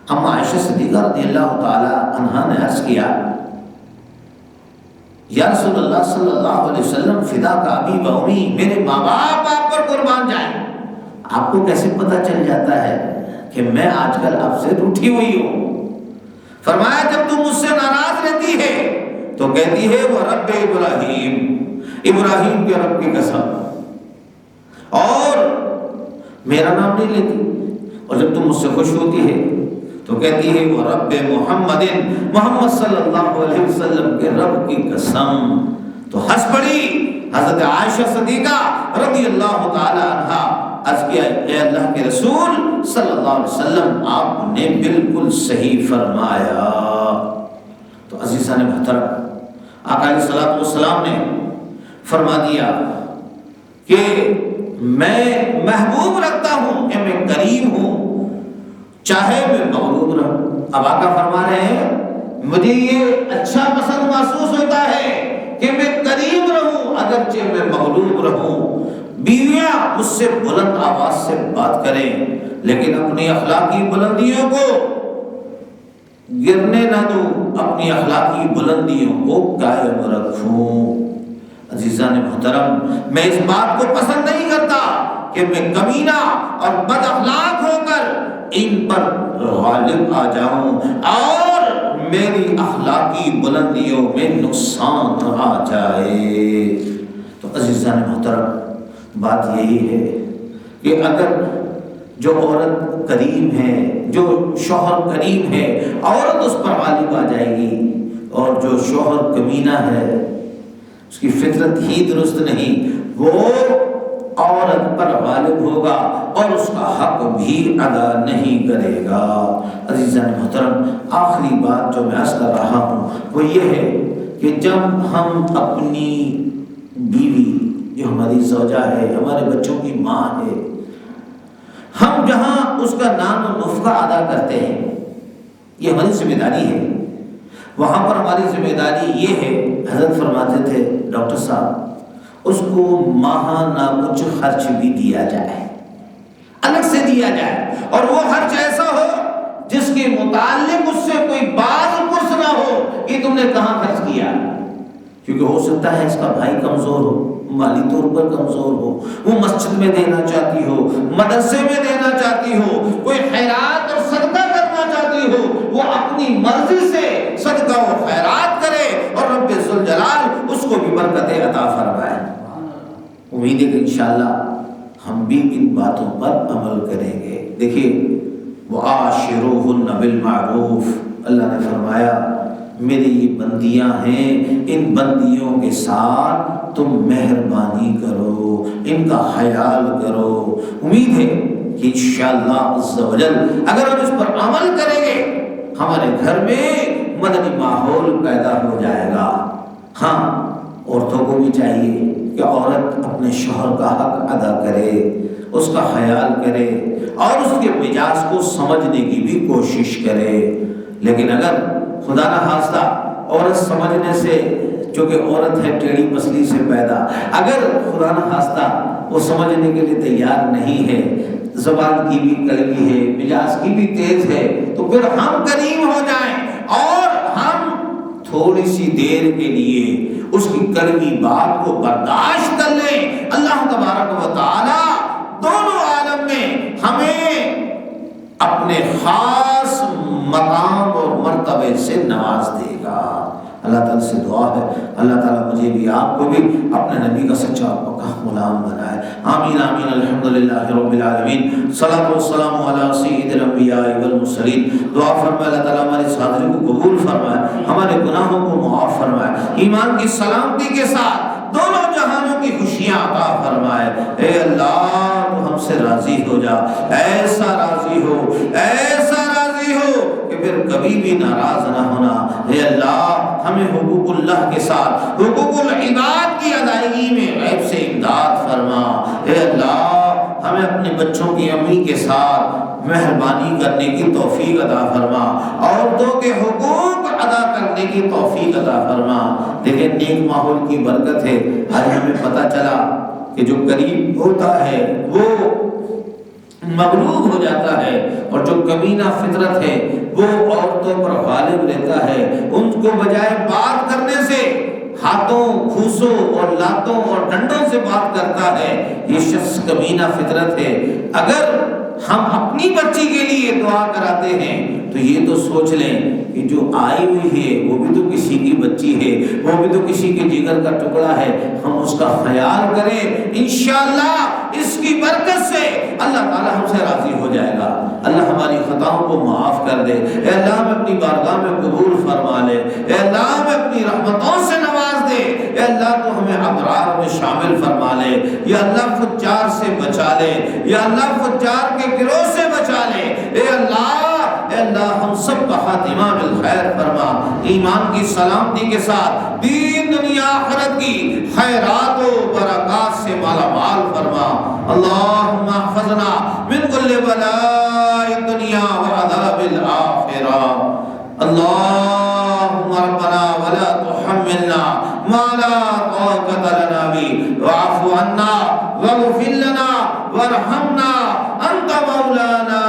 اما عائشہ صدیقہ رضی اللہ تعالی عنہا نے عرض کیا یا رسول اللہ صلی اللہ علیہ وسلم فدا کا ابی و امی، میرے ماں باپ آپ پر قربان جائیں، آپ کو کیسے پتہ چل جاتا ہے کہ میں آج کل آپ سے روٹھی ہوئی ہوں؟ فرمایا جب تم مجھ سے ناراض رہتی ہے تو کہتی ہے وہ رب ابراہیم، ابراہیم کے رب کی قسم، اور میرا نام نہیں لیتی، اور جب تم مجھ سے خوش ہوتی ہے تو کہتی ہے وہ رب محمد، محمد صلی اللہ علیہ وسلم کے رب کی قسم۔ تو ہنس پڑی حضرت عائشہ عائشہ صدیقہ رضی اللہ تعالی عنہا عرض کیا اے اللہ کے رسول صلی اللہ علیہ وسلم آپ نے بالکل صحیح فرمایا۔ تو عزیزان محترم آقا علیہ الصلوۃ والسلام نے فرما دیا کہ میں محبوب رکھتا ہوں کہ میں کریم ہوں چاہے میں مغلوب رہوں۔ اب آقا فرما رہے ہیں مجھے یہ اچھا پسند محسوس ہوتا ہے کہ میں کریم رہوں اگرچہ میں مغلوب رہوں۔ بیویاں مجھ سے بلند آواز سے بات کریں لیکن اپنی اخلاقی بلندیوں کو گرنے نہ دوں، اپنی اخلاقی بلندیوں کو قائم رکھوں۔ عزیزان محترم میں اس بات کو پسند نہیں کرتا کہ میں کمینہ اور بد اخلاق ہو کر ان پر غالب آ جاؤں اور میری اخلاقی بلندیوں میں نقصان آ جائے۔ تو عزیزان محترم بات یہی ہے کہ اگر جو عورت کریم ہے، جو شوہر کریم ہے، عورت اس پر غالب آ جائے گی، اور جو شوہر کمینہ ہے اس کی فطرت ہی درست نہیں، وہ عورت پر غالب ہوگا اور اس کا حق بھی ادا نہیں کرے گا۔ عزیزان محترم آخری بات جو میں عرض کر رہا ہوں وہ یہ ہے کہ جب ہم اپنی بیوی جو ہماری زوجہ ہے، ہمارے بچوں کی ماں ہے، ہم جہاں اس کا نام و نفقہ ادا کرتے ہیں یہ ہماری ذمہ داری ہے، وہاں پر ہماری ذمہ داری یہ ہے، حضرت فرماتے تھے ڈاکٹر صاحب اس کو ماہانہ کچھ خرچ بھی دیا جائے، الگ سے دیا جائے، اور وہ خرچ ایسا ہو جس کے متعلق اس سے کوئی باز پرس نہ ہو کہ تم نے کہاں خرچ کیا، کیونکہ ہو سکتا ہے اس کا بھائی کمزور ہو، مالی طور پر کمزور ہو، وہ مسجد میں دینا چاہتی ہو، مدرسے میں دینا چاہتی ہو، کوئی خیرات اور صدقہ کرنا چاہتی ہو، وہ اپنی مرضی سے صدقہ و خیرات کرے اور رب ذوالجلال اس کو بھی برکتیں عطا فرمائے۔ امید ہے کہ انشاءاللہ ہم بھی ان باتوں پر عمل کریں گے۔ دیکھیے وَعَاشِرُوهُنَّ بِالْمَعْرُوفِ، اللہ نے فرمایا میری یہ بندیاں ہیں، ان بندیوں کے ساتھ تم مہربانی کرو، ان کا خیال کرو۔ امید ہے کہ انشاءاللہ عز و جل اگر ہم اس پر عمل کریں گے ہمارے گھر میں مدنی ماحول پیدا ہو جائے گا۔ ہاں عورتوں کو بھی چاہیے کہ عورت اپنے شوہر کا حق ادا کرے، اس کا خیال کرے اور اس کے مزاج کو سمجھنے کی بھی کوشش کرے، لیکن اگر خدا نہ خواستہ عورت سمجھنے سے، چونکہ عورت ہے ٹیڑھی پسلی سے پیدا، اگر خدا نہ خواستہ وہ سمجھنے کے لیے تیار نہیں ہے، زبان کی بھی کڑوی ہے، مزاج کی بھی تیز ہے، تو پھر ہم کریم ہو جائیں اور ہم تھوڑی سی دیر کے لیے اس کی کڑوی بات کو برداشت کر لیں۔ اللہ تبارک و تعالی دونوں عالم میں ہمیں اپنے خاص مقام اور مرتبے سے نواز دے گا۔ اللہ تعالیٰ سے دعا ہے اللہ تعالیٰ مجھے بھی آپ کو بھی اپنے نبی کا سچا اور پکا غلام بنائے۔ آمین آمین الحمدللہ رب العالمین، صلاۃ والسلام علی سید الانبیاء والمرسلین۔ دعا فرمائے اللہ تعالیٰ ہمارے حاضری کو قبول فرمائے، ہمارے گناہوں کو معاف فرمائے، ایمان کی سلامتی کے ساتھ دونوں جہانوں کی خوشیاں عطا فرمائے۔ اے اللہ تو ہم سے راضی ہو جا، ایسا راضی ہو، ایسا راضی ہو کہ پھر کبھی بھی ناراض نہ ہونا۔ اے اللہ ہمیں حقوق اللہ کے ساتھ حقوق العباد کی ادائیگی میں غیب سے امداد فرما۔ اے اللہ ہمیں اپنے بچوں کی امی کے ساتھ مہربانی کرنے کی توفیق عطا فرما، عورتوں کے حقوق ادا کرنے کی توفیق عطا فرما۔ دیکھیں نیک ماحول کی برکت ہے، آج ہمیں پتہ چلا کہ جو قریب ہوتا ہے وہ مغلوب ہو جاتا ہے، اور جو کمینہ فطرت ہے وہ عورتوں پر غالب رہتا ہے، ان کو بجائے بات کرنے سے ہاتھوں، کھوسوں اور لاتوں اور ڈنڈوں سے بات کرتا ہے۔ یہ شخص کمینہ فطرت ہے۔ اگر ہم اپنی بچی کے لیے دعا کراتے ہیں تو یہ تو سوچ لیں کہ جو آئی ہوئی ہے وہ بھی تو کسی کی بچی ہے، وہ بھی تو کسی کے جگر کا ٹکڑا ہے، ہم اس کا خیال کریں، انشاءاللہ اس کی برکت سے اللہ تعالیٰ ہم سے راضی ہو جائے گا۔ اللہ ہماری خطاؤں کو معاف کر دے، اے اللہ ہمیں اپنی بارگاہ میں قبول فرما لے، اے اللہ ہمیں اپنی رحمتوں سے نواز دے، اے اللہ تو ہمیں ابرار میں شامل فرما لے، یا اللہ فجار سے بچا لے، یا اللہ فجار کے گروہ سے بچا لے، اے اللہ ہم سب کا خاتمہ بالخیر فرما، ایمان کی سلامتی کے ساتھ دین دنیا آخرت کی خیرات و برکات سے مالا مال فرما۔ اللہم احفظنا من کل بلاء الدنیا وعذاب الآخرہ۔ اللہم ربنا ولا تحملنا ما لا طاقت لنا به واعف عنا واغفر لنا وارحمنا انت مولانا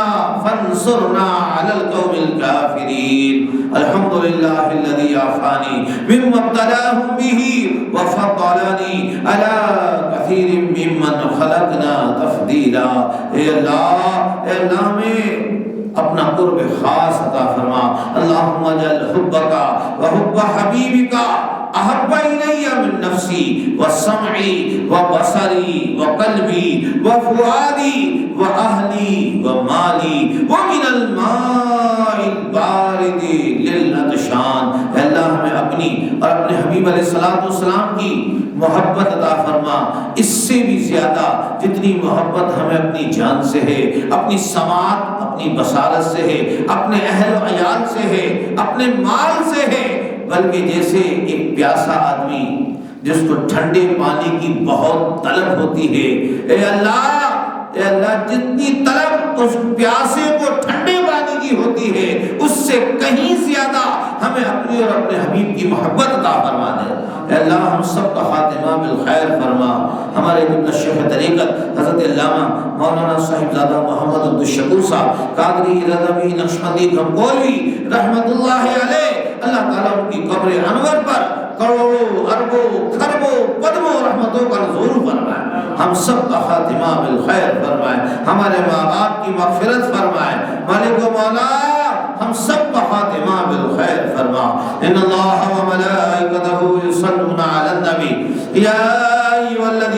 فانصرنا على القوم الكافرين۔ الحمد لله الذي عافاني مما ابتلاهم به وفضلني على كثير ممن خلقنا تفضيلا۔ اے اللہ میں اپنا قرب خاص عطا فرما۔ اللہم اجعل حبک وحب حبیبک احب الی من نفسی وسمعی وبصری وقلبی وفؤادی واہلی ومالی ومن الماء البارد للعطشان۔ اے اللہ ہمیں اپنی اور اپنے حبیب علیہ السلام کی محبت عطا فرما، اس سے بھی زیادہ جتنی محبت ہمیں اپنی جان سے ہے، اپنی سماعت اپنی بصارت سے ہے، اپنے اہل و عیال سے ہے، اپنے مال سے ہے، بلکہ جیسے ایک پیاسا آدمی جس کو ٹھنڈے پانی کی بہت طلب ہوتی ہے، اے اللہ جتنی طلب اس پیاسے کو ٹھنڈے پانی کی ہوتی ہے اس سے کہیں زیادہ ہمیں اپنی اور اپنے حبیب کی محبت عطا فرما دے۔ اے اللہ ہم سب کا خاتمہ بالخیر فرما۔ ہمارے قبلہ شیخ طریقت حضرت علامہ مولانا صاحبزادہ محمد عبدالشکور صاحب قادری رضوی نقشبندی گھمکولوی رحمت اللہ علیہ، اللہ تعالیٰ ان کی قبر انور پر کروڑوں اربوں کھربوں قدموں رحمتوں کا نزول فرمائے، ہم سب کا خاتمہ بالخیر فرمائے، ہمارے ماں باپ کی مغفرت فرمائے، مالک و مولا ہم سب کا خاتمہ بالخیر فرما۔ ان اللہ و ملائکتہ یصلون علی النبی یا ایھا الذین